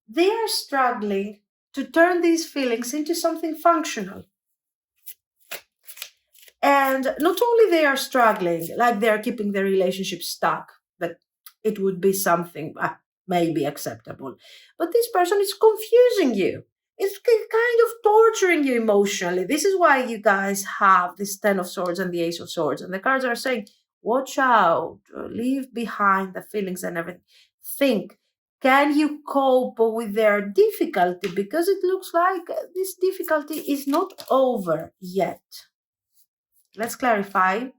they are struggling to turn these feelings into something functional. And not only they are struggling, like they're keeping the relationship stuck, but it would be something maybe acceptable. But this person is confusing you. It's kind of torturing you emotionally. This is why you guys have this Ten of Swords and the Ace of Swords. And the cards are saying, watch out, leave behind the feelings and everything. Think, can you cope with their difficulty? Because it looks like this difficulty is not over yet. Let's clarify.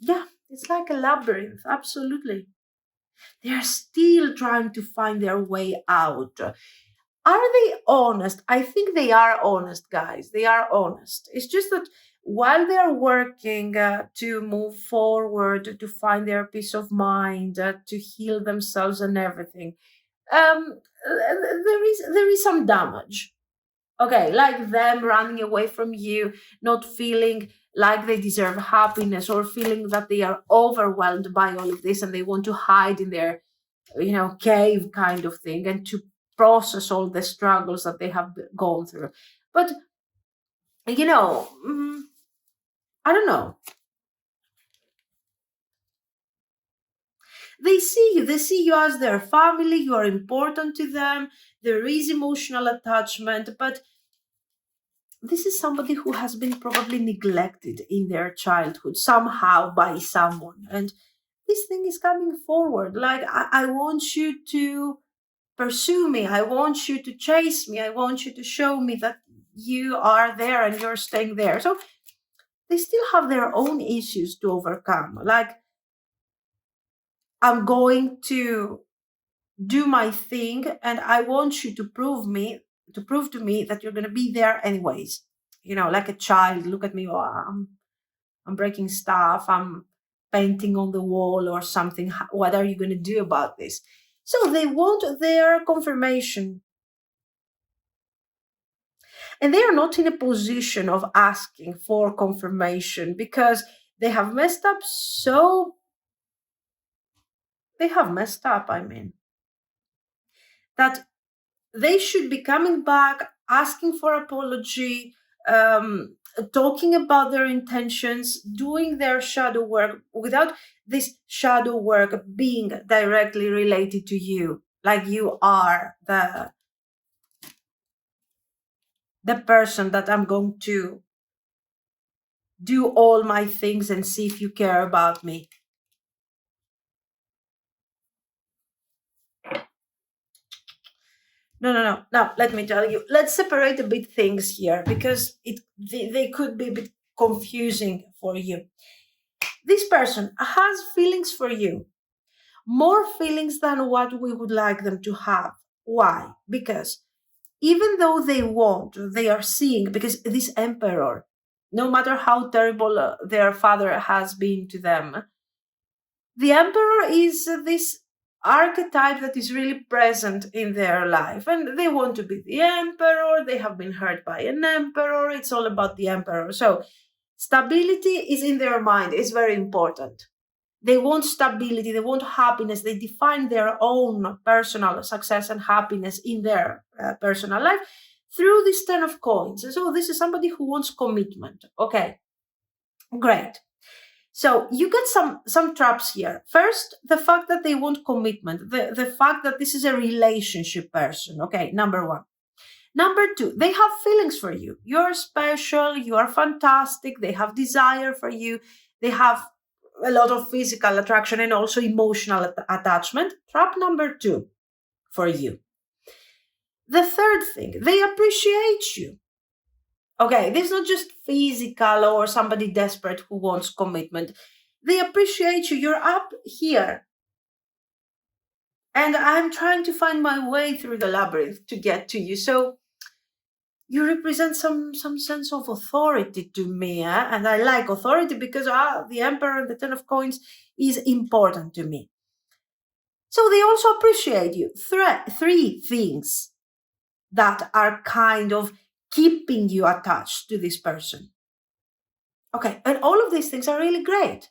Yeah, it's like a labyrinth, absolutely. They are still trying to find their way out. Are they honest? I think they are honest, guys. They are honest. It's just that while they are working to move forward, to find their peace of mind, to heal themselves and everything, there is some damage. Okay, like them running away from you, not feeling like they deserve happiness, or feeling that they are overwhelmed by all of this and they want to hide in their, cave kind of thing, and to process all the struggles that they have gone through. But, I don't know. They see you as their family. You are important to them. There is emotional attachment, but this is somebody who has been probably neglected in their childhood somehow by someone, and this thing is coming forward. Like, I want you to pursue me, I want you to chase me, I want you to show me that you are there and you're staying there. So they still have their own issues to overcome. Like, I'm going to do my thing, and I want you to prove to me that you're going to be there anyways. Like a child. Look at me. Oh, I'm breaking stuff. I'm painting on the wall or something. What are you going to do about this? So they want their confirmation, and they are not in a position of asking for confirmation because they have messed up. So they have messed up, I mean, that they should be coming back, asking for apology, talking about their intentions, doing their shadow work without this shadow work being directly related to you. Like, you are the person that I'm going to do all my things and see if you care about me. No. Now, let me tell you. Let's separate a bit things here because they could be a bit confusing for you. This person has feelings for you, more feelings than what we would like them to have. Why? Because even though they are seeing, because this emperor, no matter how terrible their father has been to them, the emperor is this archetype that is really present in their life, and they want to be the emperor. They have been hurt by an emperor. It's all about the emperor. So stability is in their mind. It's very important. They want stability, they want happiness. They define their own personal success and happiness in their personal life through this 10 of coins. So this is somebody who wants commitment. Okay, great. So you get some traps here. First, the fact that they want commitment, the fact that this is a relationship person. Okay, number one. Number two, they have feelings for you. You're special, you are fantastic, they have desire for you, they have a lot of physical attraction and also emotional attachment. Trap number two for you. The third thing, they appreciate you. Okay, this is not just physical or somebody desperate who wants commitment. They appreciate you. You're up here, and I'm trying to find my way through the labyrinth to get to you. So you represent some sense of authority to me, and I like authority because the emperor and the 10 of coins is important to me. So they also appreciate you. Three things that are kind of keeping you attached to this person. Okay, and all of these things are really great,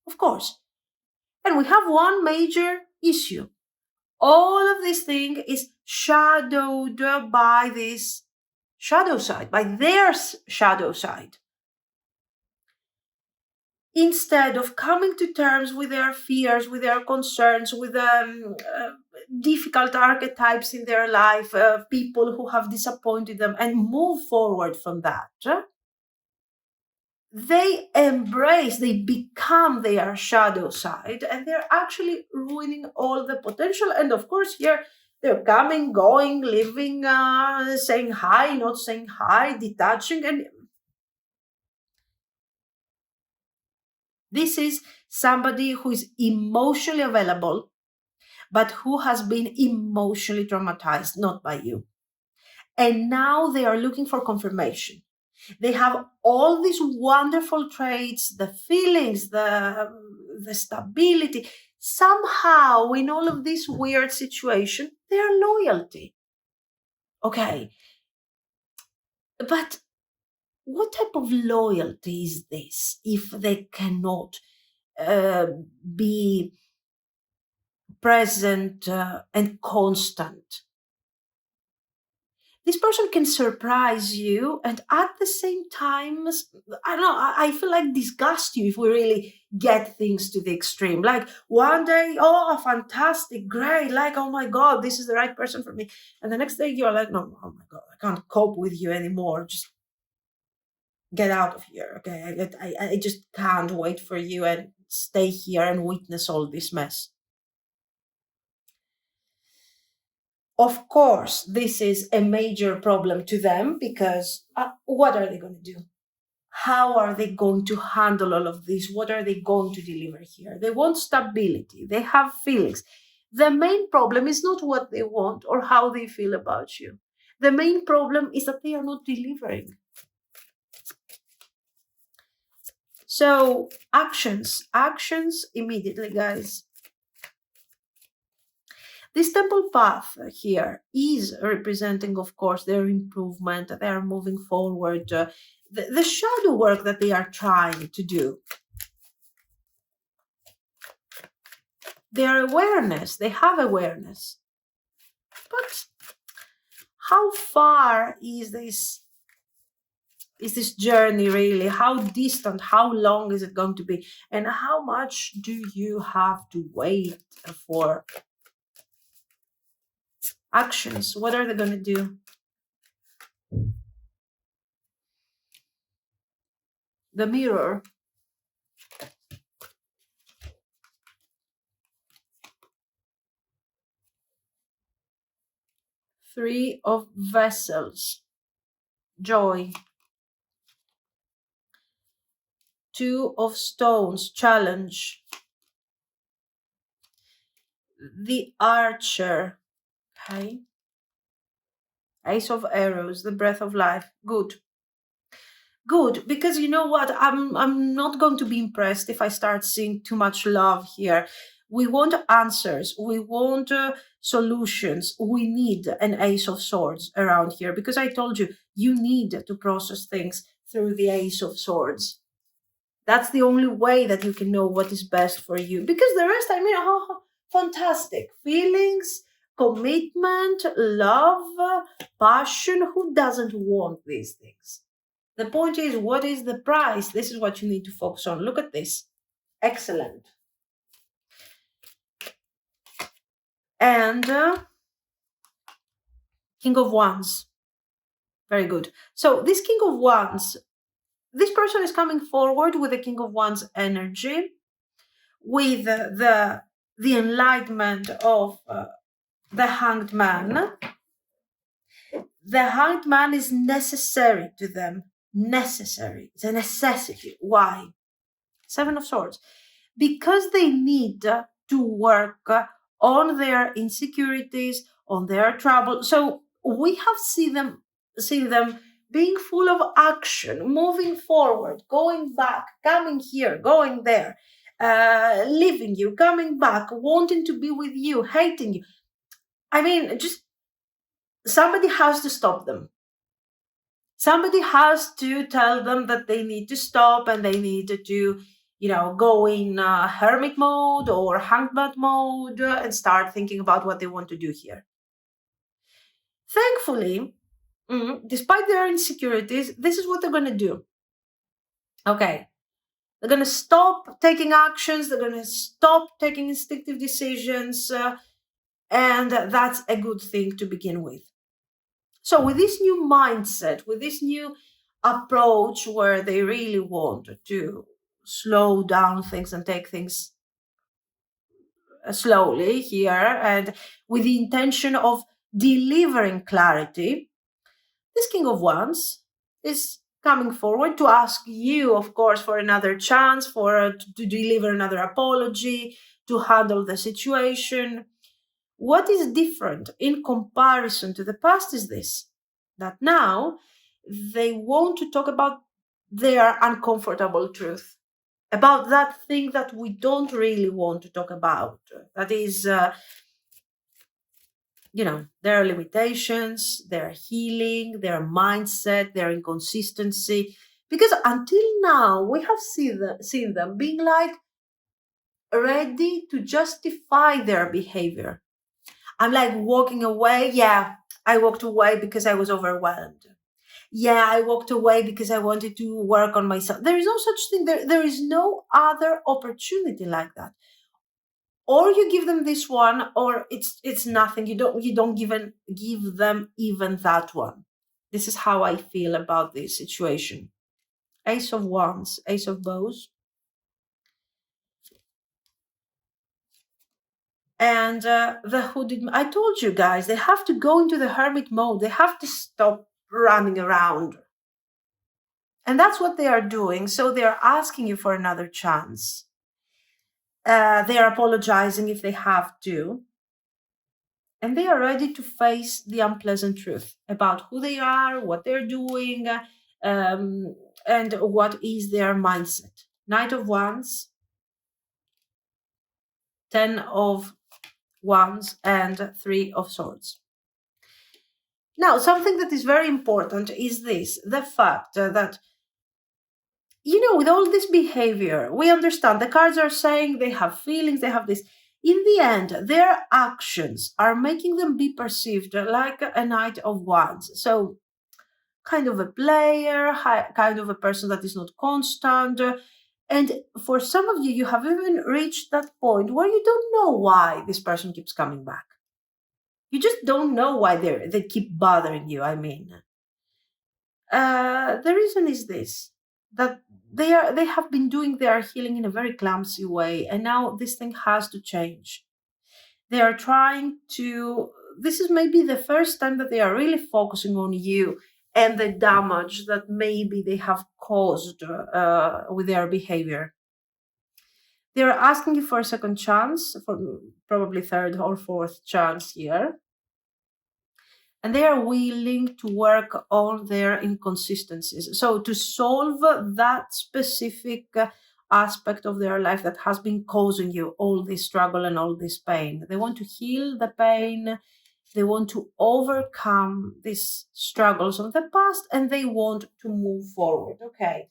of course. And we have one major issue. All of this thing is shadowed by this shadow side, by their shadow side. Instead of coming to terms with their fears, with their concerns, with difficult archetypes in their life, people who have disappointed them, and move forward from that, they become their shadow side, and they're actually ruining all the potential. And of course, here they're coming, going, living, saying hi, not saying hi, detaching. And this is somebody who is emotionally available, but who has been emotionally traumatized, not by you. And now they are looking for confirmation. They have all these wonderful traits, the feelings, the stability. Somehow, in all of this weird situation, their loyalty. Okay. But what type of loyalty is this if they cannot uh, be present and constant? This person can surprise you and at the same time, I don't know, I feel like disgust you if we really get things to the extreme. Like one day, oh, fantastic, great, like, oh my God, this is the right person for me. And the next day you're like, no, oh my God, I can't cope with you anymore. Just get out of here, okay? I just can't wait for you and stay here and witness all this mess. Of course, this is a major problem to them because what are they going to do? How are they going to handle all of this? What are they going to deliver here? They want stability, they have feelings. The main problem is not what they want or how they feel about you. The main problem is that they are not delivering. So, actions immediately, guys. This temple path here is representing, of course, their improvement. They are moving forward. The shadow work that they are trying to do. Their awareness, they have awareness. But how far is this journey really? How distant, how long is it going to be? And how much do you have to wait for actions? What are they going to do? The mirror. Three of vessels. Joy. Two of stones. Challenge. The archer. Okay. Ace of arrows. The breath of life. Good. Good, because you know what? I'm not going to be impressed if I start seeing too much love here. We want answers. We want solutions. We need an ace of swords around here because I told you, you need to process things through the ace of swords. That's the only way that you can know what is best for you. Because the rest, I mean, oh, fantastic. Feelings, commitment, love, passion. Who doesn't want these things? The point is, what is the price? This is what you need to focus on. Look at this. Excellent. And King of Wands. Very good. So this King of Wands, this person is coming forward with the King of Wands energy, with the enlightenment of the Hanged Man. The Hanged Man is necessary to them. Necessary. It's a necessity. Why? Seven of Swords. Because they need to work on their insecurities, on their trouble. So we have seen them being full of action, moving forward, going back, coming here, going there, leaving you, coming back, wanting to be with you, hating you. I mean, just somebody has to stop them. Somebody has to tell them that they need to stop and they need to, go in hermit mode or hangman mode and start thinking about what they want to do here. Thankfully, despite their insecurities, this is what they're going to do. Okay. They're going to stop taking actions. They're going to stop taking instinctive decisions. And that's a good thing to begin with. So with this new mindset, with this new approach where they really want to slow down things and take things slowly here, and with the intention of delivering clarity, this King of Wands is coming forward to ask you, of course, for another chance, to deliver another apology, to handle the situation. What is different in comparison to the past is this, that now they want to talk about their uncomfortable truth, about that thing that we don't really want to talk about. That is their limitations, their healing, their mindset, their inconsistency. Because until now, we have seen them being like ready to justify their behavior. I'm like walking away. Yeah, I walked away because I was overwhelmed. Yeah, I walked away because I wanted to work on myself. There is no such thing. There is no other opportunity like that. Or you give them this one, or it's nothing. You don't give them even that one. This is how I feel about this situation. Ace of Wands, Ace of Bows, and the hooded. I told you guys, they have to go into the hermit mode. They have to stop running around, and that's what they are doing. So they are asking you for another chance. They are apologizing if they have to, and they are ready to face the unpleasant truth about who they are, what they're doing, and what is their mindset. Knight of Wands, Ten of Wands, and Three of Swords. Now, something that is very important is this, the fact that, with all this behavior, we understand the cards are saying they have feelings, they have this. In the end, their actions are making them be perceived like a Knight of Wands. So, kind of a player, kind of a person that is not constant. And for some of you, you have even reached that point where you don't know why this person keeps coming back. You just don't know why they keep bothering you. I mean, the reason is this, that they have been doing their healing in a very clumsy way, and now this thing has to change. They are trying to. This is maybe the first time that they are really focusing on you and the damage that maybe they have caused with their behavior. They're asking you for a second chance, for probably third or fourth chance here. And they are willing to work on their inconsistencies. So, to solve that specific aspect of their life that has been causing you all this struggle and all this pain, they want to heal the pain. They want to overcome these struggles of the past, and they want to move forward. Okay.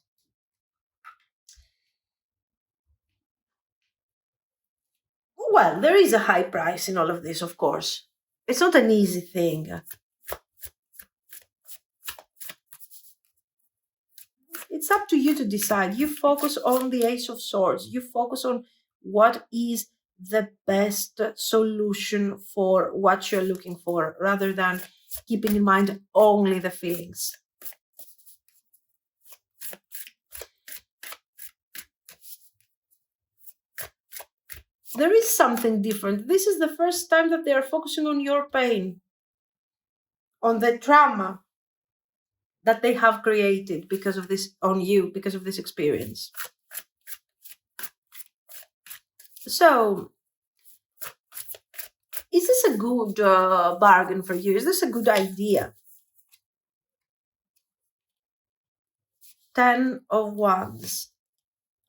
Well, there is a high price in all of this, of course. It's not an easy thing. It's up to you to decide. You focus on the Ace of Swords. You focus on what is the best solution for what you're looking for, rather than keeping in mind only the feelings. There is something different. This is the first time that they are focusing on your pain, on the trauma that they have created because of this, on you, because of this experience. So, is this a good bargain for you? Is this a good idea? 10 of Wands.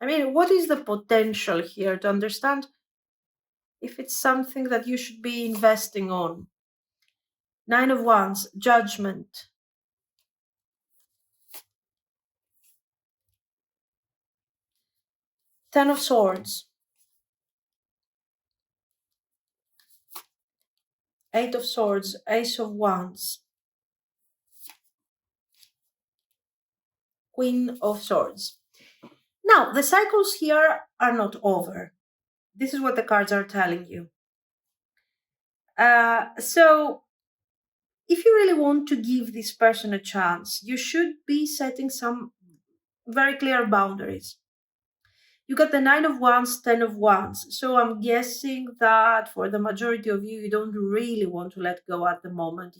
I mean, what is the potential here to understand if it's something that you should be investing on? 9 of Wands, Judgment. 10 of Swords. 8 of Swords, Ace of Wands. Queen of Swords. Now, the cycles here are not over. This is what the cards are telling you. So, if you really want to give this person a chance, you should be setting some very clear boundaries. You got the 9 of Wands, 10 of Wands. So I'm guessing that for the majority of you, you don't really want to let go at the moment.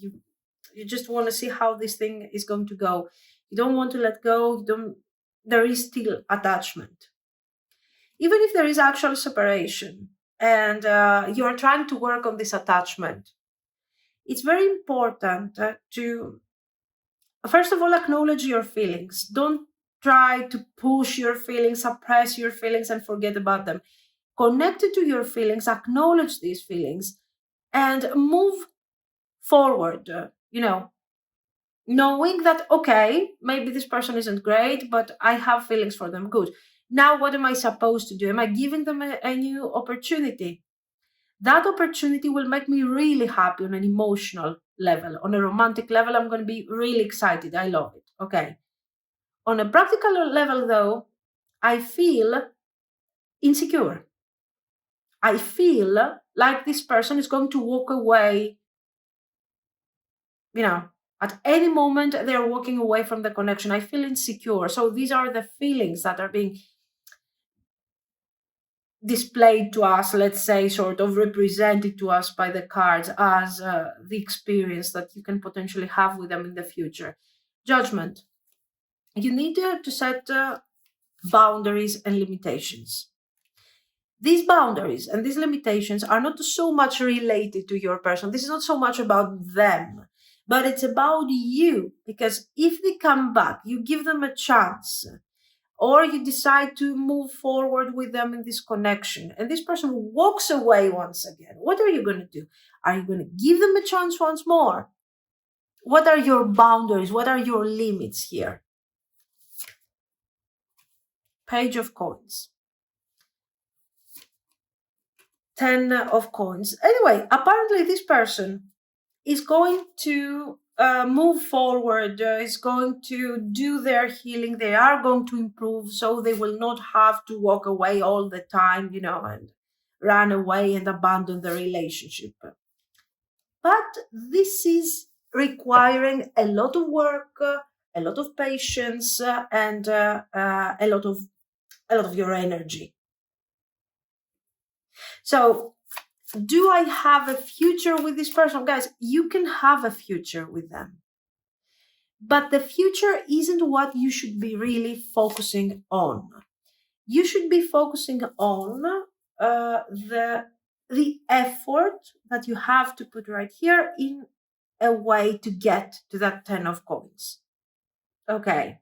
You just want to see how this thing is going to go. You don't want to let go. There is still attachment. Even if there is actual separation and you are trying to work on this attachment, it's very important to, first of all, acknowledge your feelings. Don't try to push your feelings, suppress your feelings, and forget about them. Connect to your feelings, acknowledge these feelings, and move forward, knowing that, okay, maybe this person isn't great, but I have feelings for them. Good. Now, what am I supposed to do? Am I giving them a new opportunity? That opportunity will make me really happy on an emotional level. On a romantic level, I'm going to be really excited. I love it. Okay. On a practical level, though, I feel insecure. I feel like this person is going to walk away, you know, at any moment they're walking away from the connection. I feel insecure. So these are the feelings that are being displayed to us, let's say, sort of represented to us by the cards as the experience that you can potentially have with them in the future. Judgment. You need to set boundaries and limitations. These boundaries and these limitations are not so much related to your person. This is not so much about them, but it's about you. Because if they come back, you give them a chance, or you decide to move forward with them in this connection, and this person walks away once again, what are you going to do? Are you going to give them a chance once more? What are your boundaries? What are your limits here? Page of Coins. 10 of Coins. Anyway, apparently this person is going to move forward, is going to do their healing. They are going to improve, so they will not have to walk away all the time, and run away and abandon the relationship. But this is requiring a lot of work, a lot of patience, and a lot of your energy. So, do I have a future with this person? Guys, you can have a future with them. But the future isn't what you should be really focusing on. You should be focusing on the effort that you have to put right here in a way to get to that 10 of coins. Okay.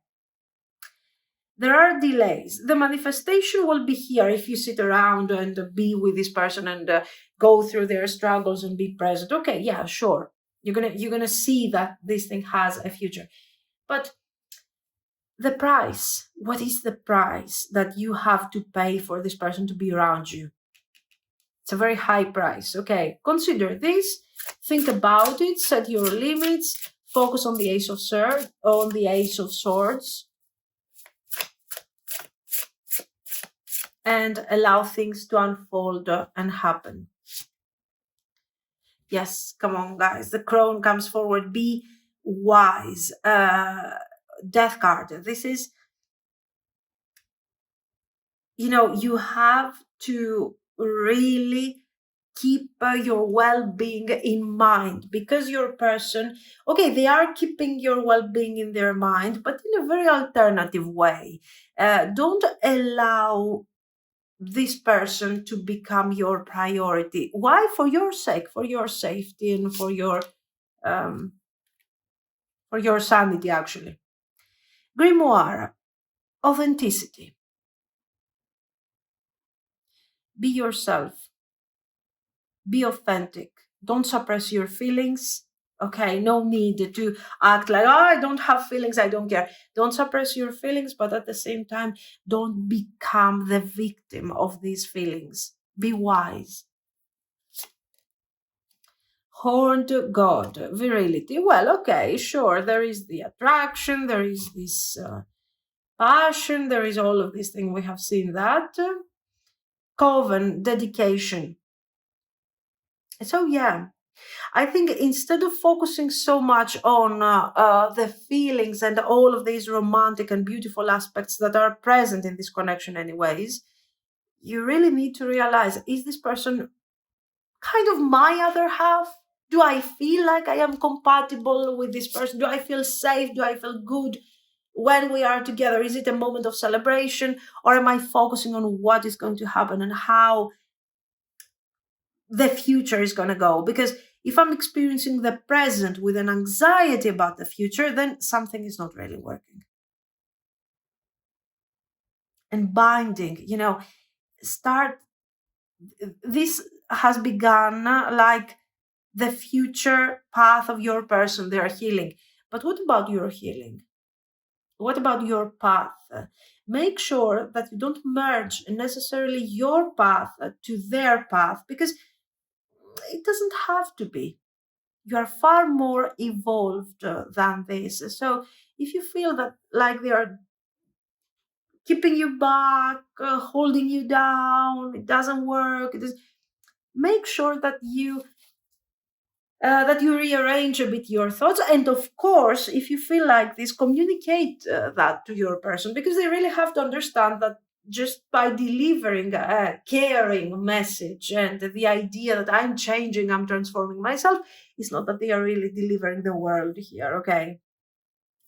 There are delays. The manifestation will be here if you sit around and be with this person and go through their struggles and be present. Okay, yeah, sure. You're gonna see that this thing has a future. But the price, what is the price that you have to pay for this person to be around you? It's a very high price. Okay, consider this, think about it, set your limits, focus on the Ace of Swords, and allow things to unfold and happen. Yes, come on, guys. The Crone comes forward. Be wise. Death card. This is, you have to really keep your well-being in mind, because your person, okay, they are keeping your well-being in their mind, but in a very alternative way. Don't allow this person to become your priority. Why? For your sake, for your safety, and for your sanity, actually. Grimoire. Authenticity. Be yourself. Be authentic. Don't suppress your feelings. Okay, no need to act like, oh, I don't have feelings, I don't care. Don't suppress your feelings, but at the same time, don't become the victim of these feelings. Be wise. Horned God, virility. Well, okay, sure, there is the attraction, there is this passion, there is all of these things. We have seen that. Coven, dedication. So, yeah, I think instead of focusing so much on the feelings and all of these romantic and beautiful aspects that are present in this connection, anyways, you really need to realize, is this person kind of my other half? Do I feel like I am compatible with this person? Do I feel safe? Do I feel good when we are together? Is it a moment of celebration, or am I focusing on what is going to happen and how the future is going to go? Because if I'm experiencing the present with an anxiety about the future, then something is not really working. And binding, start, this has begun like the future path of your person. They are healing. But what about your healing? What about your path? Make sure that you don't merge necessarily your path to their path, because it doesn't have to be. You are far more evolved than this. So if you feel that like they are keeping you back, holding you down, it doesn't work, make sure that you rearrange a bit your thoughts. And of course, if you feel like this, communicate that to your person, because they really have to understand that just by delivering a caring message and the idea that I'm changing, I'm transforming myself, it's not that they are really delivering the world here, okay?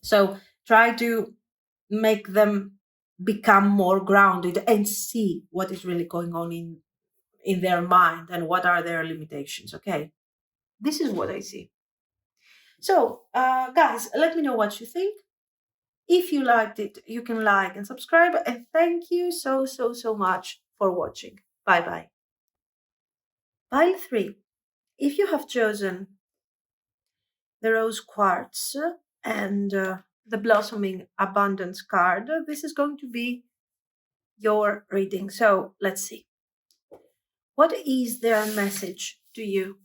So try to make them become more grounded and see what is really going on in their mind and what are their limitations, okay? This is what I see. So, guys, let me know what you think. If you liked it, you can like and subscribe. And thank you so much for watching. Bye bye. Pile 3. If you have chosen the Rose Quartz and the Blossoming Abundance card, this is going to be your reading. So, let's see. What is their message to you?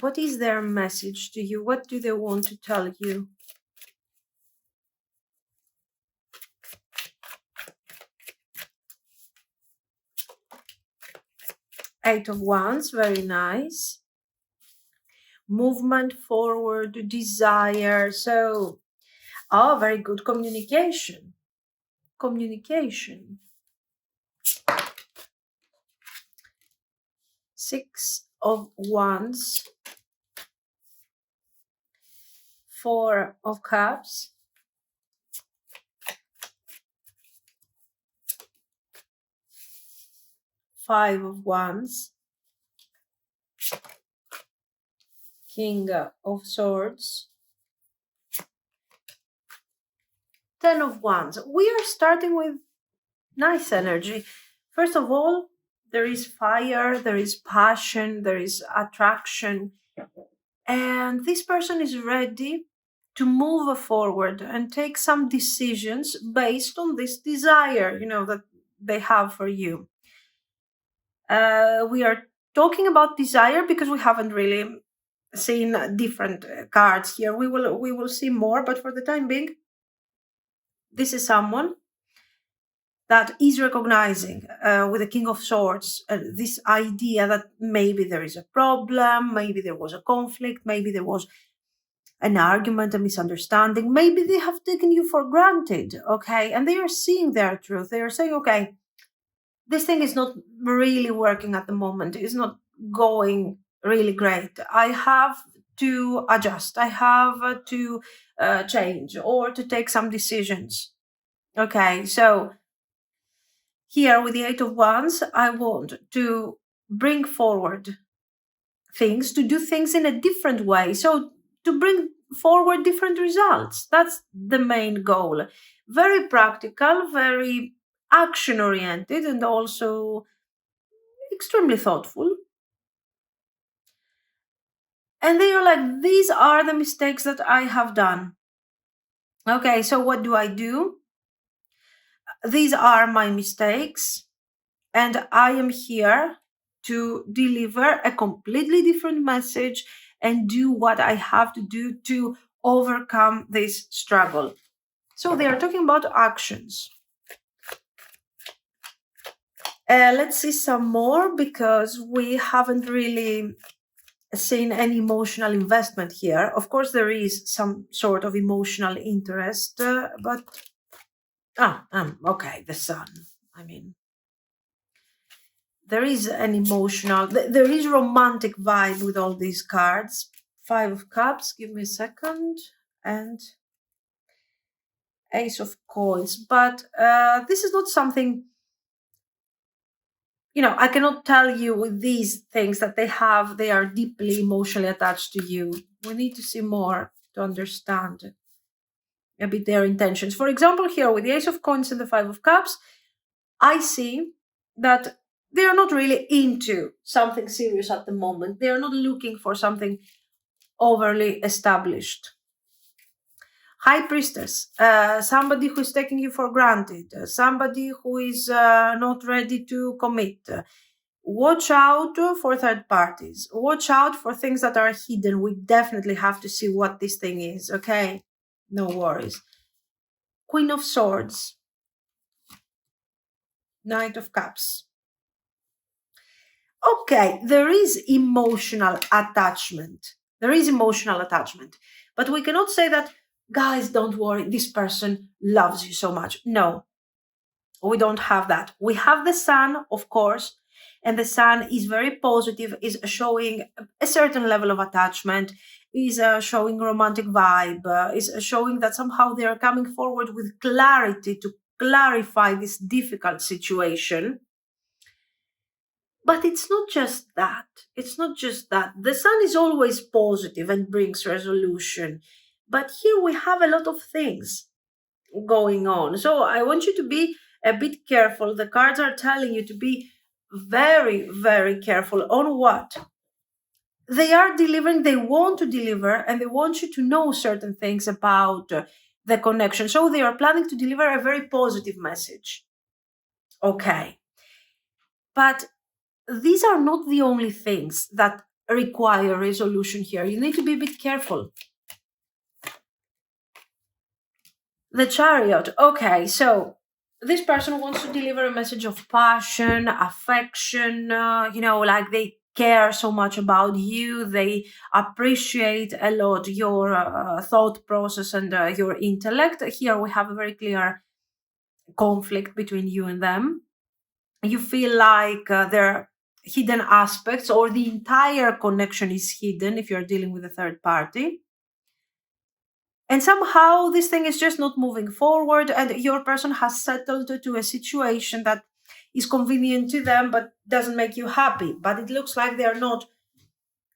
What is their message to you? What do they want to tell you? Eight of Wands, very nice. Movement forward, desire. So, very good communication. Communication. Six of Wands. Four of Cups. Five of Wands. King of Swords. Ten of Wands. We are starting with nice energy. First of all, there is fire, there is passion, there is attraction. And this person is ready to move forward and take some decisions based on this desire, that they have for you. We are talking about desire because we haven't really seen different cards here. We will see more, but for the time being, this is someone that is recognizing with the King of Swords this idea that maybe there is a problem, maybe there was a conflict, maybe there was an argument, a misunderstanding, maybe they have taken you for granted, okay? And they are seeing their truth. They are saying, okay, this thing is not really working at the moment. It's not going really great. I have to adjust. I have to change or to take some decisions. Okay, so here with the Eight of Wands, I want to bring forward things, to do things in a different way. So to bring forward different results. That's the main goal. Very practical, very action oriented, and also extremely thoughtful. And they are like, these are the mistakes that I have done. Okay, so what do I do? These are my mistakes, and I am here to deliver a completely different message and do what I have to do to overcome this struggle. So they are talking about actions. Let's see some more, because we haven't really seen any emotional investment here. Of course, there is some sort of emotional interest, but okay, the Sun. I mean, there is an emotional, there is romantic vibe with all these cards. Five of Cups, give me a second, and Ace of Coins. But this is not something, I cannot tell you with these things that they are deeply emotionally attached to you. We need to see more to understand a bit their intentions. For example, here with the Ace of Coins and the Five of Cups, I see that they are not really into something serious at the moment. They are not looking for something overly established. High priestess, somebody who is taking you for granted, somebody who is not ready to commit. Watch out for third parties. Watch out for things that are hidden. We definitely have to see what this thing is, okay? No worries. Queen of Swords, Knight of Cups. Okay, there is emotional attachment. There is emotional attachment. But we cannot say that, guys, don't worry, this person loves you so much. No, we don't have that. We have the sun, of course, and the sun is very positive, is showing a certain level of attachment, is showing romantic vibe, is showing that somehow they are coming forward with clarity to clarify this difficult situation. But it's not just that. It's not just that. The sun is always positive and brings resolution. But here we have a lot of things going on. So I want you to be a bit careful. The cards are telling you to be very, very careful on what they are delivering. They want to deliver and they want you to know certain things about the connection. So they are planning to deliver a very positive message. Okay. But these are not the only things that require resolution here. You need to be a bit careful. The Chariot. Okay, so this person wants to deliver a message of passion, affection, like they care so much about you. They appreciate a lot your thought process and your intellect. Here we have a very clear conflict between you and them. You feel like there are hidden aspects or the entire connection is hidden if you're dealing with a third party. And somehow this thing is just not moving forward, and your person has settled to a situation that is convenient to them but doesn't make you happy. But it looks like they're not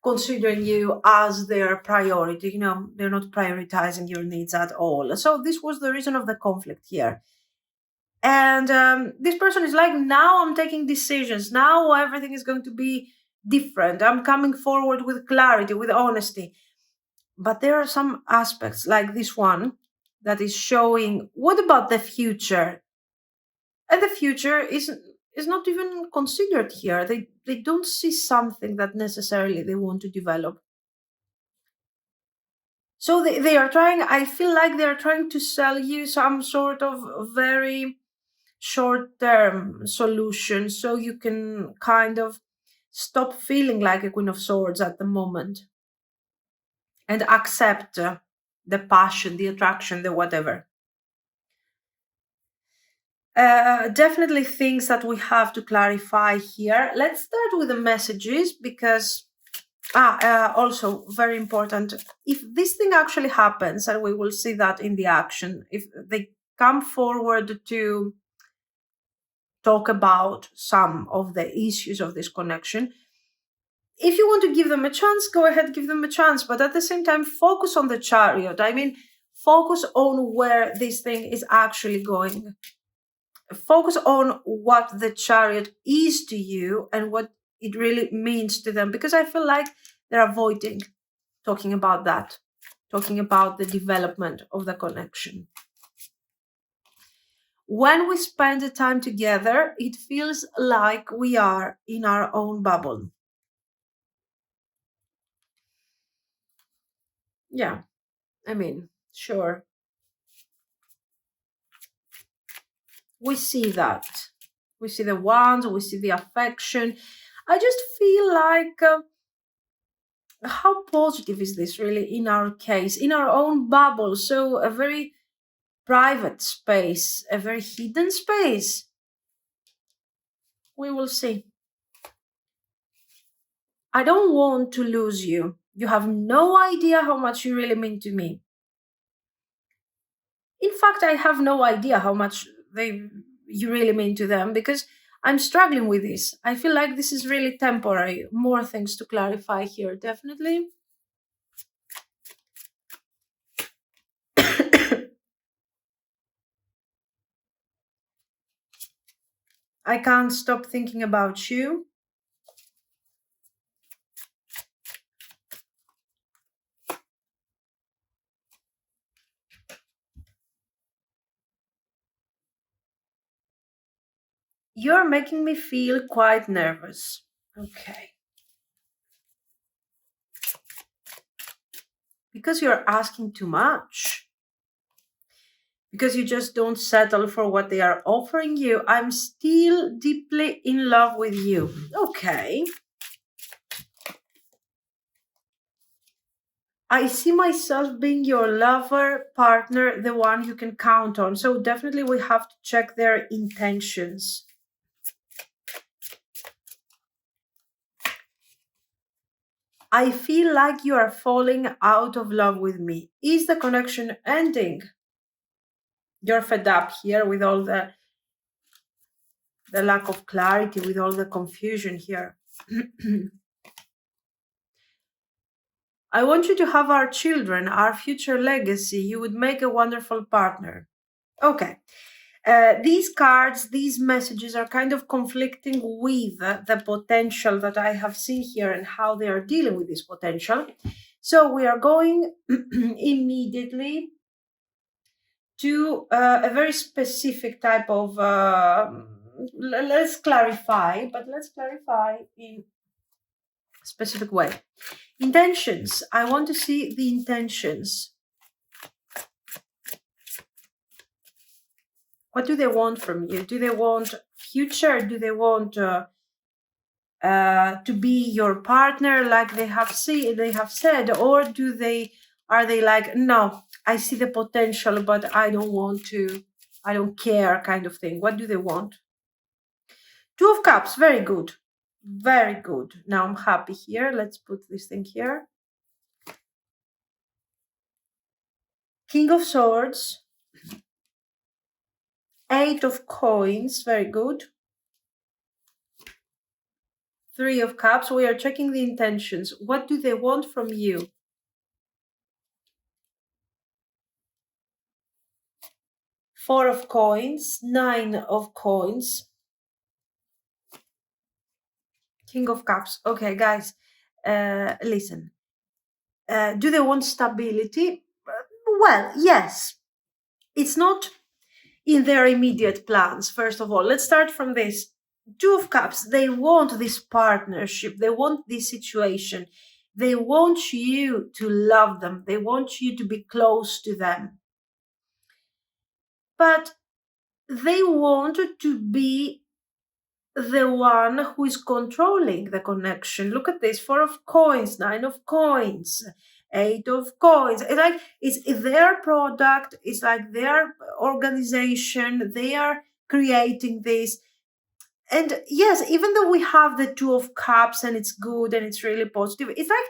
considering you as their priority. They're not prioritizing your needs at all. So this was the reason of the conflict here. And this person is like, now I'm taking decisions. Now everything is going to be different. I'm coming forward with clarity, with honesty. But there are some aspects like this one that is showing what about the future? And the future is not even considered here. They don't see something that necessarily they want to develop. So they are trying, I feel like they are trying to sell you some sort of very short term solution so you can kind of stop feeling like a Queen of Swords at the moment and accept the passion, the attraction, the whatever. Definitely things that we have to clarify here. Let's start with the messages because, also very important. If this thing actually happens, and we will see that in the action, if they come forward to talk about some of the issues of this connection, if you want to give them a chance, go ahead, give them a chance. But at the same time, focus on the Chariot. I mean, focus on where this thing is actually going. Focus on what the Chariot is to you and what it really means to them, because I feel like they're avoiding talking about that, talking about the development of the connection. When we spend the time together, it feels like we are in our own bubble. Yeah, I mean, sure. We see that. We see the wands, we see the affection. I just feel like how positive is this really in our case, in our own bubble? So, a very private space, a very hidden space. We will see. I don't want to lose you. You have no idea how much you really mean to me. In fact, I have no idea how much you really mean to them because I'm struggling with this. I feel like this is really temporary. More things to clarify here, definitely. I can't stop thinking about you. You're making me feel quite nervous. Okay. Because you're asking too much. Because you just don't settle for what they are offering you. I'm still deeply in love with you. Okay. I see myself being your lover, partner, the one you can count on. So definitely we have to check their intentions. I feel like you are falling out of love with me. Is the connection ending? You're fed up here with all the lack of clarity, with all the confusion here. I want you to have our children, our future legacy. You would make a wonderful partner. Okay. These cards, these messages are kind of conflicting with the potential that I have seen here and how they are dealing with this potential. So we are going immediately to a very specific type of, let's clarify in a specific way. Intentions. I want to see the intentions. What do they want from you? Do they want future? Do they want to be your partner, like they have said, or are they like, no, I see the potential, but I don't care, kind of thing? What do they want? Two of Cups, very good. Very good. Now I'm happy here. Let's put this thing here. King of Swords. Eight of Coins, very good. Three of Cups. We are checking the intentions. What do they want from you? Four of Coins. Nine of Coins. King of Cups. Okay, guys, listen. Do they want stability? Well, yes. It's not in their immediate plans, first of all. Let's start from this. Two of Cups, they want this partnership. They want this situation. They want you to love them. They want you to be close to them. But they want to be the one who is controlling the connection. Look at this: Four of Coins, Nine of Coins, Eight of Coins. It's their product. It's like their organization. They are creating this. And yes, even though we have the Two of Cups and it's good and it's really positive, it's like,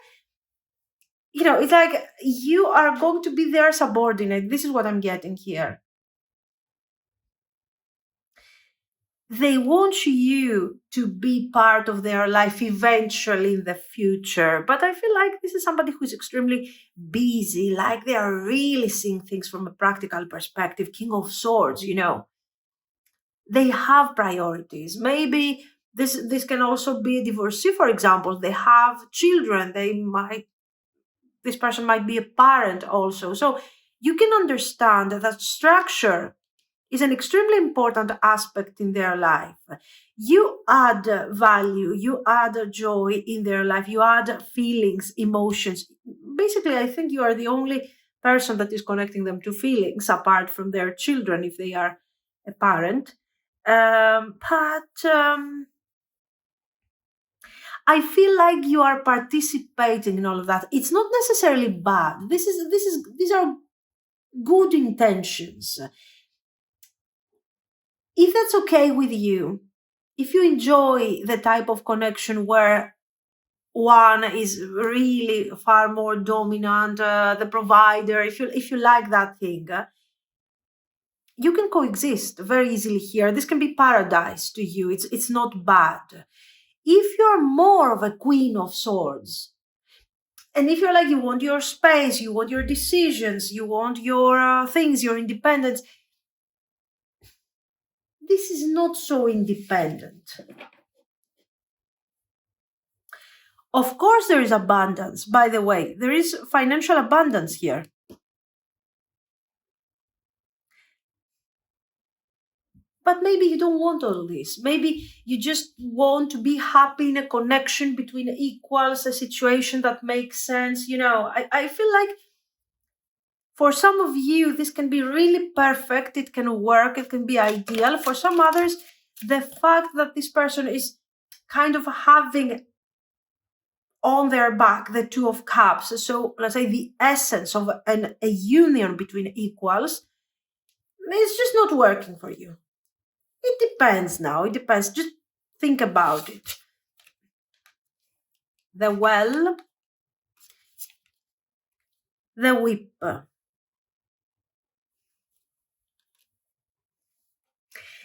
it's like you are going to be their subordinate. This is what I'm getting here. They want you to be part of their life eventually in the future. But I feel like this is somebody who is extremely busy, like they are really seeing things from a practical perspective. King of Swords, they have priorities. Maybe this can also be a divorcee, for example. They have children. This person might be a parent also. So you can understand that structure is an extremely important aspect in their life. You add value, you add joy in their life, you add feelings, emotions. Basically, I think you are the only person that is connecting them to feelings apart from their children if they are a parent. But I feel like you are participating in all of that. It's not necessarily bad. These are good intentions. If that's okay with you, if you enjoy the type of connection where one is really far more dominant, the provider, if you like that thing, you can coexist very easily here. This can be paradise to you. It's not bad. If you're more of a Queen of Swords, and if you're like, you want your space, you want your decisions, you want your things, your independence, this is not so independent. Of course, there is abundance. By the way, there is financial abundance here. But maybe you don't want all this. Maybe you just want to be happy in a connection between equals, a situation that makes sense. I feel like for some of you, this can be really perfect. It can work. It can be ideal. For some others, the fact that this person is kind of having on their back the Two of Cups, so let's say the essence of a union between equals, it's just not working for you. It depends now. It depends. Just think about it. The Well, the Whip.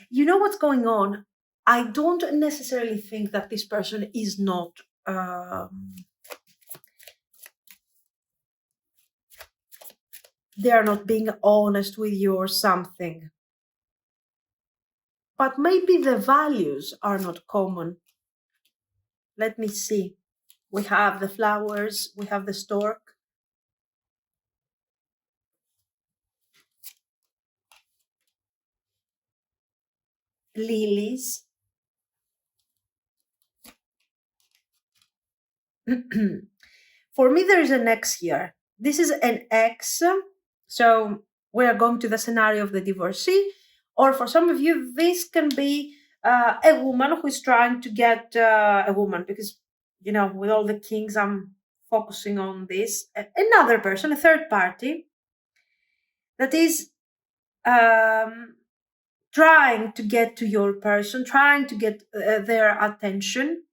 You know what's going on? I don't necessarily think that this person is not they are not being honest with you or something. But maybe the values are not common. Let me see. We have the flowers, we have the stork. Lilies. For me, there is an X here. This is an X. So we are going to the scenario of the divorcee. Or for some of you, this can be a woman who is trying to get a woman, because, with all the kings, I'm focusing on this. Another person, a third party, that is trying to get to your person, trying to get their attention.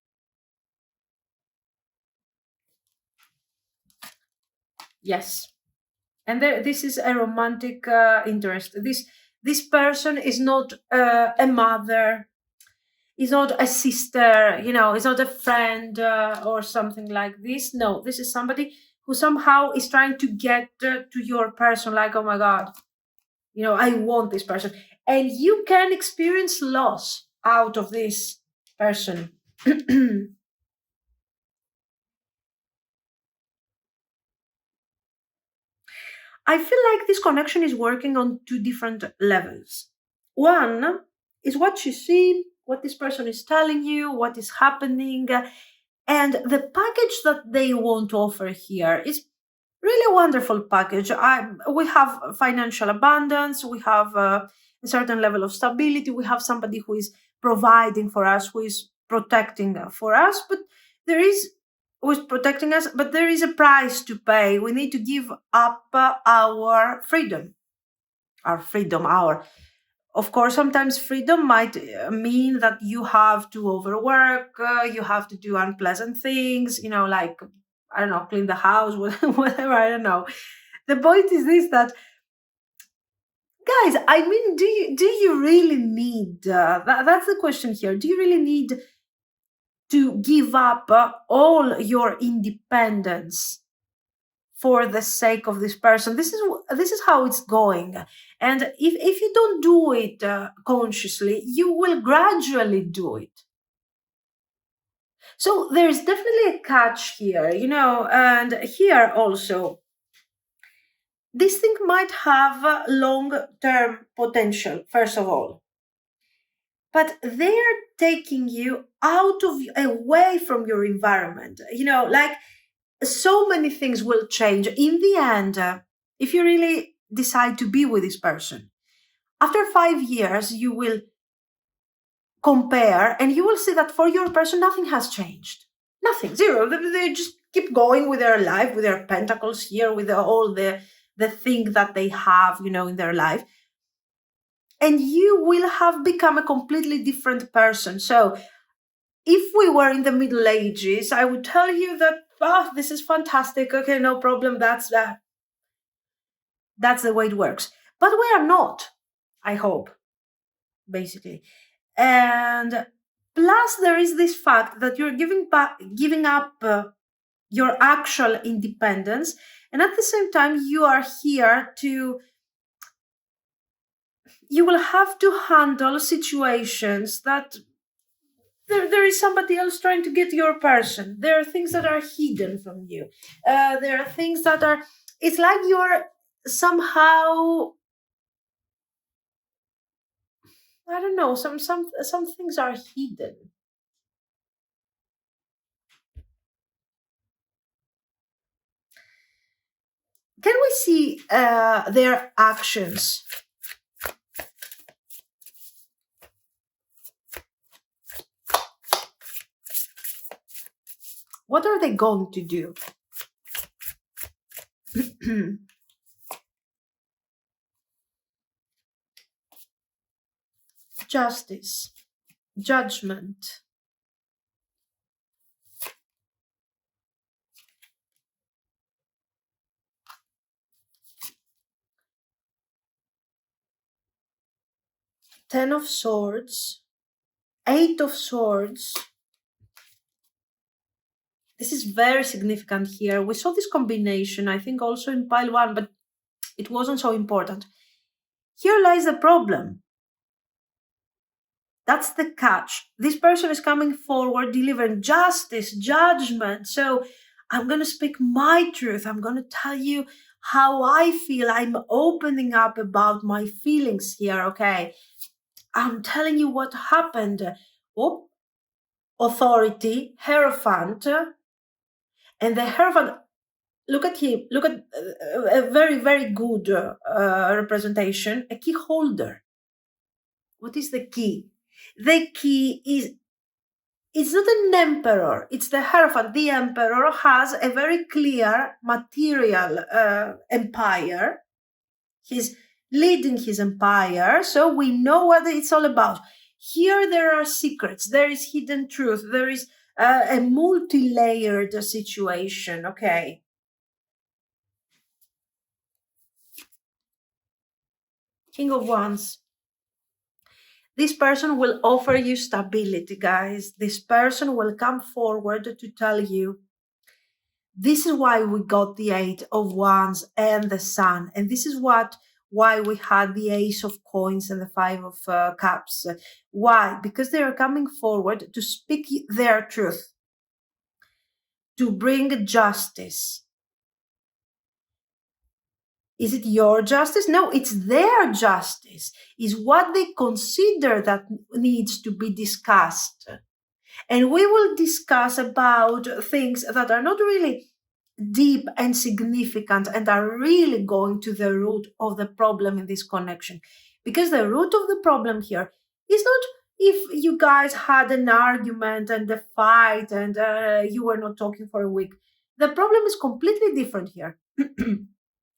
Yes. And this is a romantic interest. This person is not a mother, is not a sister, is not a friend or something like this. No, this is somebody who somehow is trying to get to your person, like, oh my God, I want this person. And you can experience loss out of this person. I feel like this connection is working on two different levels. One is what you see, what this person is telling you, what is happening, and the package that they want to offer here is really a wonderful package. We have financial abundance, we have a certain level of stability, we have somebody who is providing for us, who is protecting for us, but there is who is protecting us, but there is a price to pay. We need to give up our freedom. Our freedom, our. Of course, sometimes freedom might mean that you have to overwork, you have to do unpleasant things, like, I don't know, clean the house, whatever, I don't know. The point is this, that, guys, I mean, do you really need, that's the question here, do you really need to give up all your independence for the sake of this person? This is how it's going, and if you don't do it consciously, you will gradually do it. So there's definitely a catch here, and here also this thing might have long term potential, first of all, but they're taking you out of away from your environment, like, so many things will change in the end. If you really decide to be with this person, after 5 years you will compare and you will see that for your person nothing has changed. Nothing, zero. They just keep going with their life, with their pentacles here, with all the thing that they have, in their life, and you will have become a completely different person. So if we were in the Middle Ages, I would tell you that, this is fantastic. Okay, no problem. That's the way it works. But we are not, I hope, basically. And plus, there is this fact that you're giving up your actual independence, and at the same time, you are here to you will have to handle situations that there is somebody else trying to get your person. There are things that are hidden from you. There are things that are, it's like you're somehow, I don't know, some things are hidden. Can we see their actions? What are they going to do? Justice, judgment, 10 of Swords, 8 of Swords. This is very significant here. We saw this combination, I think, also in pile 1, but it wasn't so important. Here lies the problem. That's the catch. This person is coming forward, delivering justice, judgment. So I'm going to speak my truth. I'm going to tell you how I feel. I'm opening up about my feelings here, okay? I'm telling you what happened. Oh, authority, Hierophant. And the Hierophant, look at him. Look at a very, very good representation. A key holder. What is the key? The key is, it's not an emperor, it's the Hierophant. The emperor has a very clear material empire. He's leading his empire, so we know what it's all about. Here there are secrets, there is hidden truth, there is a multi-layered situation, okay? King of Wands. This person will offer you stability, guys. This person will come forward to tell you, this is why we got the 8 of Wands and the Sun. And this is why we had the Ace of Coins and the 5 of Cups. Why? Because they are coming forward to speak their truth, to bring justice. Is it your justice? No, it's their justice. Is what they consider that needs to be discussed. And we will discuss about things that are not really deep and significant and are really going to the root of the problem in this connection. Because the root of the problem here is not if you guys had an argument and a fight and you were not talking for a week. The problem is completely different here.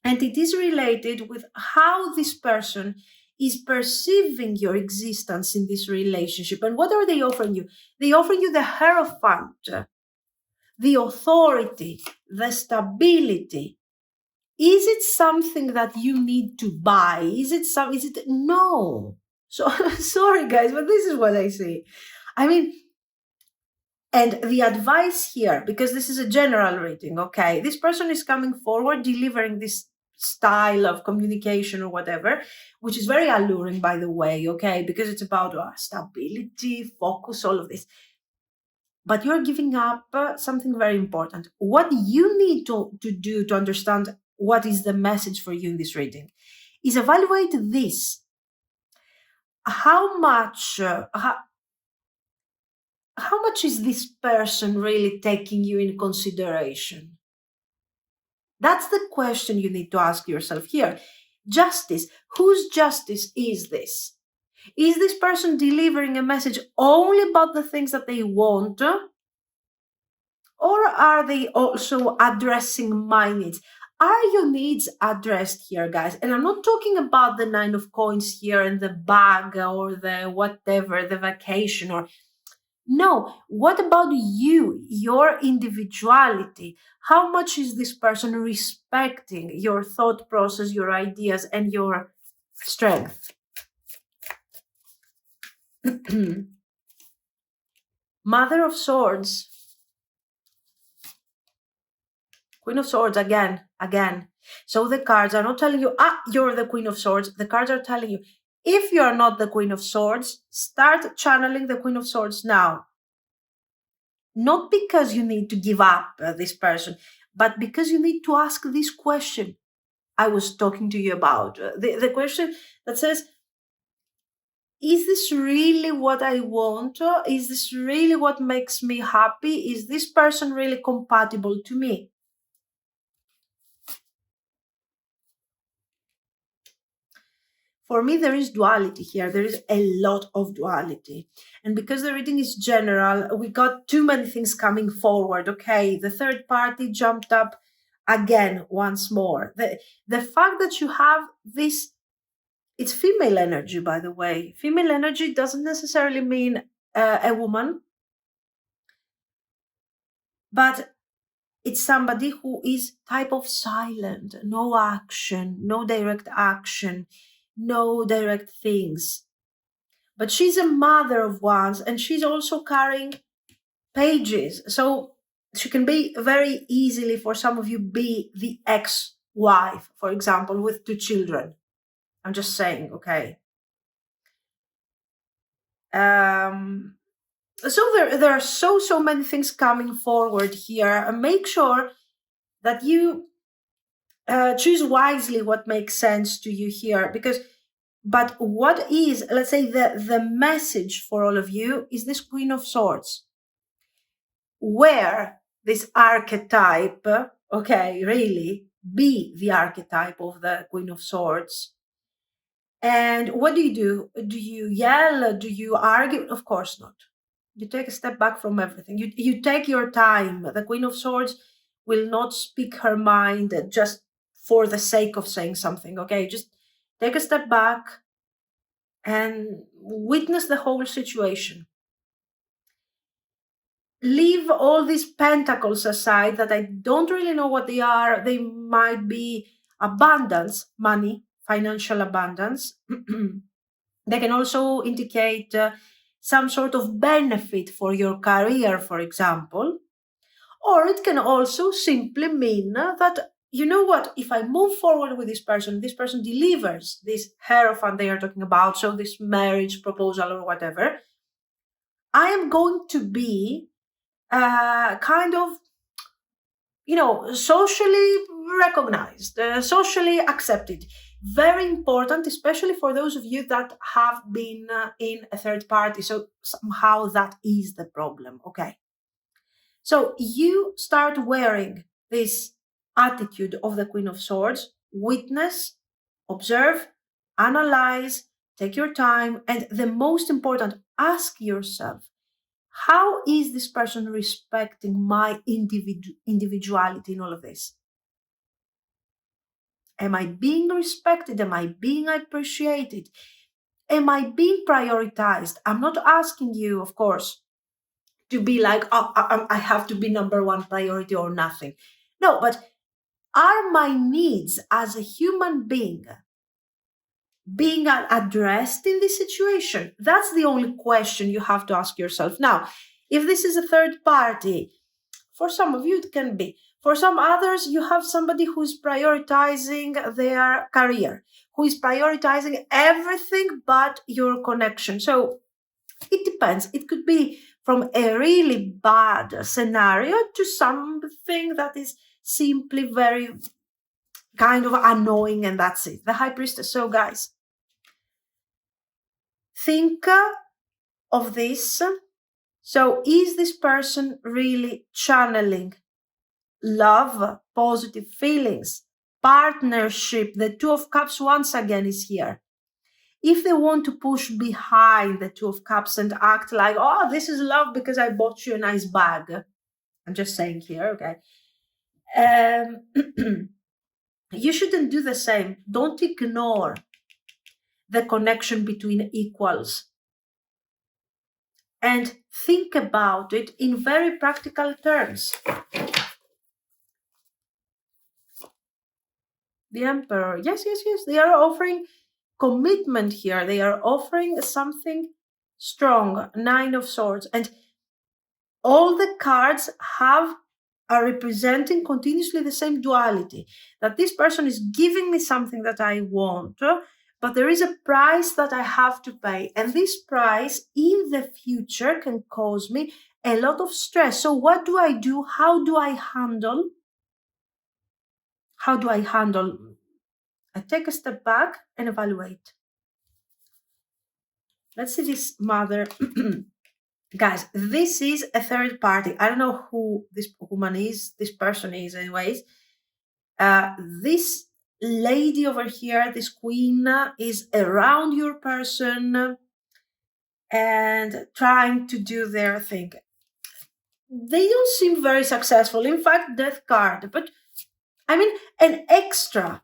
And it is related with how this person is perceiving your existence in this relationship. And what are they offering you? They offer you the Hierophant, the authority, the stability. Is it something that you need to buy? Is it no. So sorry guys, but this is what I say. I mean, and the advice here, because this is a general reading, okay, this person is coming forward delivering this style of communication or whatever, which is very alluring, by the way, okay, because it's about stability, focus, all of this. But you're giving up something very important. What you need to do to understand what is the message for you in this reading is evaluate this. How much is this person really taking you in consideration? That's the question you need to ask yourself here. Justice. Whose justice is this? Is this person delivering a message only about the things that they want? Or are they also addressing my needs? Are your needs addressed here, guys? And I'm not talking about the 9 of Coins here and the bag or the whatever, the vacation or... No, what about you, your individuality? How much is this person respecting your thought process, your ideas, and your strength? Mother of Swords. Queen of Swords again. So the cards are not telling you, you're the Queen of Swords. The cards are telling you, If you are not the Queen of Swords, start channeling the Queen of Swords now. Not because you need to give up this person, but because you need to ask this question I was talking to you about. The question that says, is this really what I want? Is this really what makes me happy? Is this person really compatible to me? For me, there is duality here. There is a lot of duality. And because the reading is general, we got too many things coming forward. Okay, the third party jumped up again once more. The fact that you have this, it's female energy, by the way. Female energy doesn't necessarily mean a woman, but it's somebody who is type of silent, no action, no direct action, no direct things. But she's a mother of ones, and she's also carrying pages. So she can be very easily, for some of you, be the ex-wife, for example, with 2 children. I'm just saying, okay. So there are so many things coming forward here. Make sure that you choose wisely what makes sense to you here, but what is, let's say, the message for all of you is this Queen of Swords, where this archetype, okay, really be the archetype of the Queen of Swords. And what do? Do you yell? Do you argue? Of course not. You take a step back from everything. You take your time. The Queen of Swords will not speak her mind just for the sake of saying something, okay? Just take a step back and witness the whole situation. Leave all these pentacles aside that I don't really know what they are. They might be abundance, money, financial abundance. They can also indicate some sort of benefit for your career, for example. Or it can also simply mean that, you know what, if I move forward with this person delivers this Hierophant they are talking about, so this marriage proposal or whatever, I am going to be kind of, socially recognized, socially accepted. Very important, especially for those of you that have been in a third party. So somehow that is the problem, okay? So you start wearing this attitude of the Queen of Swords, witness, observe, analyze, take your time, and the most important, ask yourself, how is this person respecting my individuality in all of this? Am I being respected? Am I being appreciated? Am I being prioritized? I'm not asking you, of course, to be like, oh, I have to be number one priority or nothing. No, but are my needs as a human being being addressed in this situation? That's the only question you have to ask yourself. Now, if this is a third party, for some of you it can be. For some others, you have somebody who's prioritizing their career, who is prioritizing everything but your connection. So it depends. It could be from a really bad scenario to something that is simply very kind of annoying, and that's it. The High Priestess. So, guys, think of this. So, is this person really channeling love, positive feelings, partnership? The Two of Cups once again is here. If they want to push behind the Two of Cups and act like, oh, this is love because I bought you a nice bag. I'm just saying here, okay? You shouldn't do the same. Don't ignore the connection between equals. And think about it in very practical terms. The Emperor, yes, they are offering commitment here. They are offering something strong. Nine of Swords. And all the cards are representing continuously the same duality, that this person is giving me something that I want, but there is a price that I have to pay. And this price in the future can cause me a lot of stress. So what do I do? How do I handle? I take a step back and evaluate. Let's see this mother. Guys, this is a third party. I don't know who this woman is, this person is, anyways. This lady over here, this queen, is around your person and trying to do their thing. They don't seem very successful. In fact, death card. But I mean, an extra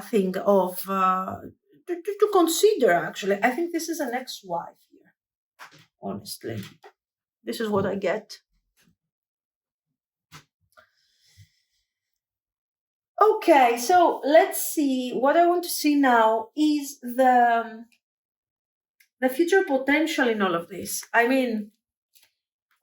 thing of to consider. Actually, I think this is an ex-wife here. Honestly, this is what I get. Okay, so let's see. What I want to see now is the future potential in all of this. I mean,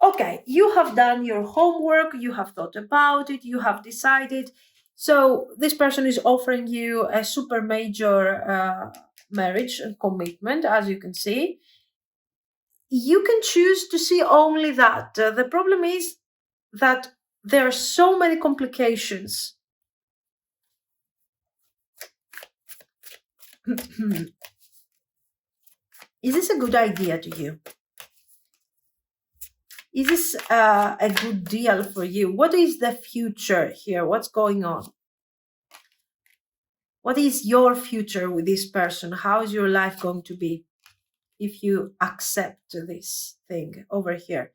okay, you have done your homework, you have thought about it, you have decided. So this person is offering you a super major marriage and commitment, as you can see. You can choose to see only that. The problem is that there are so many complications. Is this a good idea to you? Is this a good deal for you? What is the future here? What's going on? What is your future with this person? How is your life going to be if you accept this thing over here?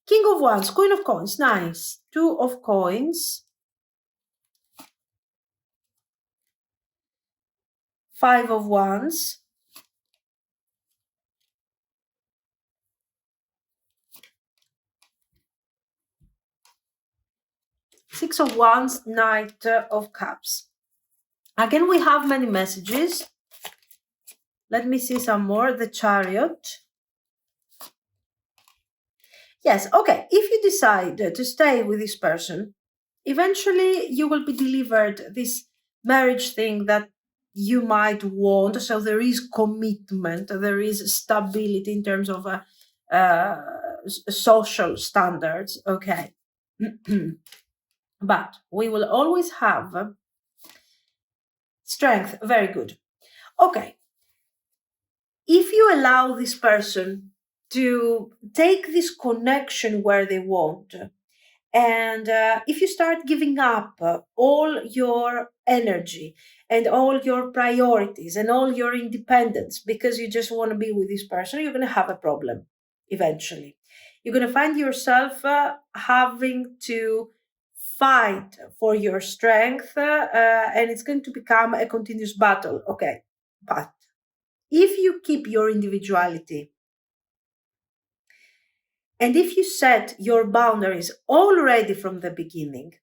King of Wands, Queen of Coins, nice. Two of Coins. Five of Wands. Six of Wands, Knight of Cups. Again, we have many messages. Let me see some more. The Chariot. Yes, okay. If you decide to stay with this person, eventually you will be delivered this marriage thing that you might want. So there is commitment, there is stability in terms of social standards. Okay. But we will always have strength. Very good. Okay. If you allow this person to take this connection where they want, and if you start giving up all your energy and all your priorities and all your independence because you just want to be with this person, you're going to have a problem eventually. You're going to find yourself having to fight for your strength, and it's going to become a continuous battle. Okay, but if you keep your individuality and if you set your boundaries already from the beginning,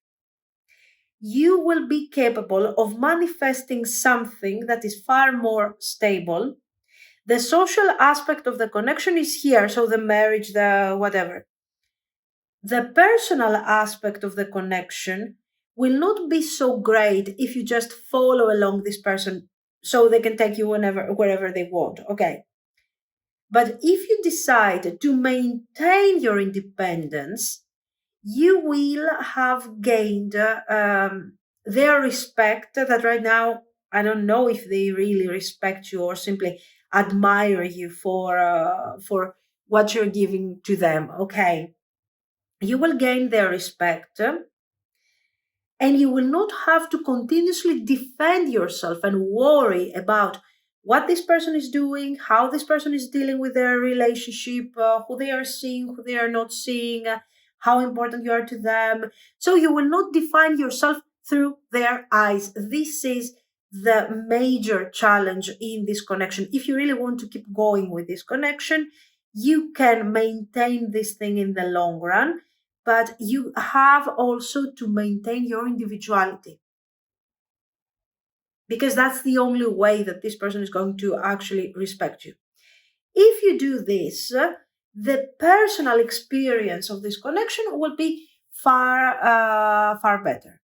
you will be capable of manifesting something that is far more stable. The social aspect of the connection is here, so the marriage, the whatever. The personal aspect of the connection will not be so great if you just follow along this person so they can take you wherever they want. Okay. But if you decide to maintain your independence, you will have gained their respect that right now, I don't know if they really respect you or simply admire you for what you're giving to them. Okay. You will gain their respect and you will not have to continuously defend yourself and worry about what this person is doing, how this person is dealing with their relationship, who they are seeing, who they are not seeing, how important you are to them. So you will not define yourself through their eyes. This is the major challenge in this connection. If you really want to keep going with this connection, you can maintain this thing in the long run, but you have also to maintain your individuality, because that's the only way that this person is going to actually respect you. If you do this, the personal experience of this connection will be far better.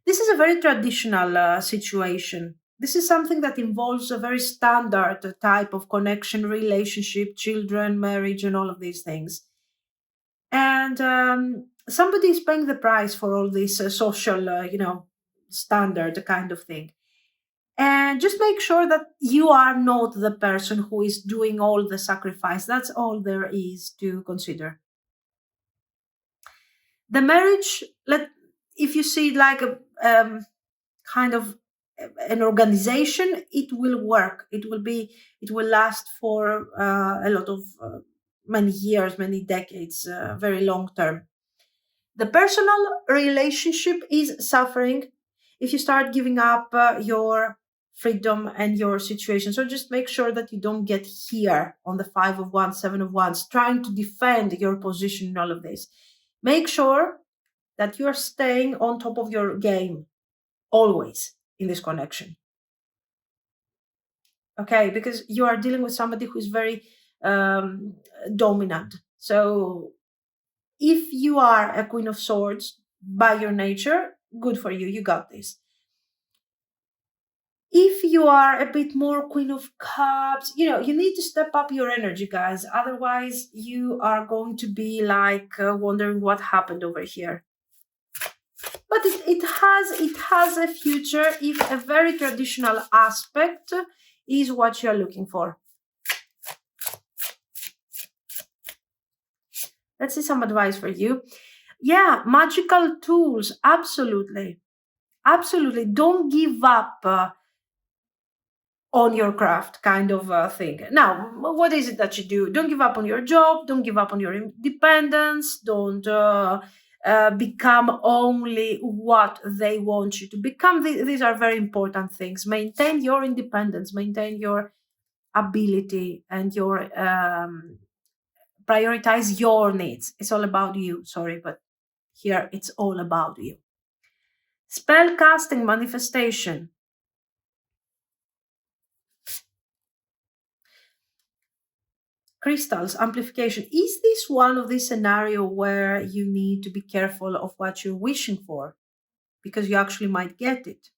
This is a very traditional situation This is something that involves a very standard type of connection, relationship, children, marriage, and all of these things. And somebody is paying the price for all this social, standard kind of thing. And just make sure that you are not the person who is doing all the sacrifice. That's all there is to consider. The marriage, if you see it like a kind of an organization, it will work. It will last for a lot of many years, many decades, very long term. The personal relationship is suffering if you start giving up your freedom and your situation. So just make sure that you don't get here on the Five of Wands, Seven of Wands, trying to defend your position in all of this. Make sure that you're staying on top of your game always in this connection. Okay, because you are dealing with somebody who is very dominant. So if you are a Queen of Swords by your nature, good for you, you got this. If you are a bit more Queen of Cups, you need to step up your energy, guys. Otherwise, you are going to be like wondering what happened over here. But it has a future if a very traditional aspect is what you're looking for. Let's see some advice for you. Yeah, magical tools, absolutely. Absolutely. Don't give up on your craft kind of thing. Now, what is it that you do? Don't give up on your job. Don't give up on your independence. Don't become only what they want you to become. These are very important things. Maintain your independence. Maintain your ability and your prioritize your needs. It's all about you. Sorry, but here it's all about you. Spell casting manifestation. Crystals, amplification. Is this one of these scenario where you need to be careful of what you're wishing for? Because you actually might get it.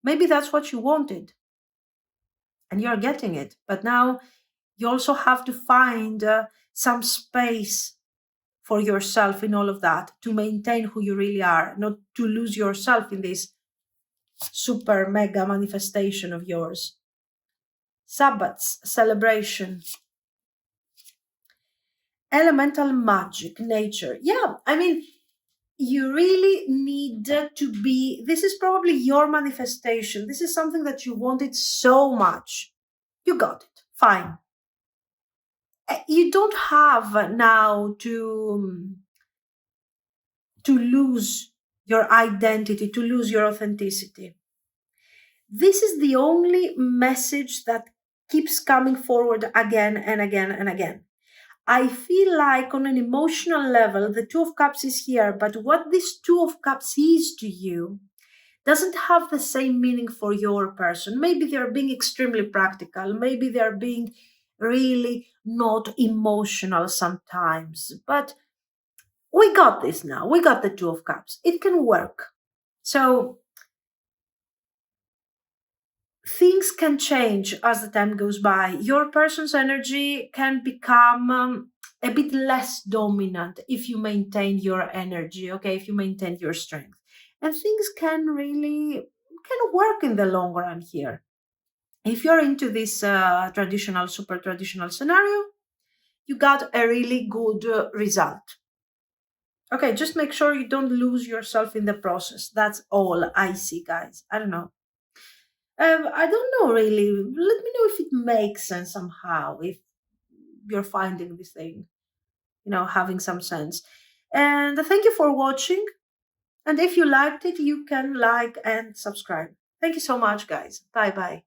Maybe that's what you wanted. And you're getting it. But now you also have to find some space for yourself in all of that to maintain who you really are, not to lose yourself in this super mega manifestation of yours. Sabbats, celebration. Elemental magic, nature. Yeah, I mean, you really need to be, this is probably your manifestation. This is something that you wanted so much. You got it. Fine. You don't have now to lose your identity, to lose your authenticity. This is the only message that keeps coming forward again and again and again. I feel like on an emotional level, the Two of Cups is here, but what this Two of Cups is to you doesn't have the same meaning for your person. Maybe they're being extremely practical. Maybe they're being really not emotional sometimes. But we got this now. We got the Two of Cups. It can work. So things can change as the time goes by. Your person's energy can become a bit less dominant if you maintain your energy, okay, if you maintain your strength. And things can really can work in the long run here. If you're into this traditional, super traditional scenario, you got a really good result. Okay, just make sure you don't lose yourself in the process. That's all I see, guys. I don't know. I don't know really. Let me know if it makes sense somehow, if you're finding this thing, having some sense. And thank you for watching. And if you liked it, you can like and subscribe. Thank you so much, guys. Bye bye.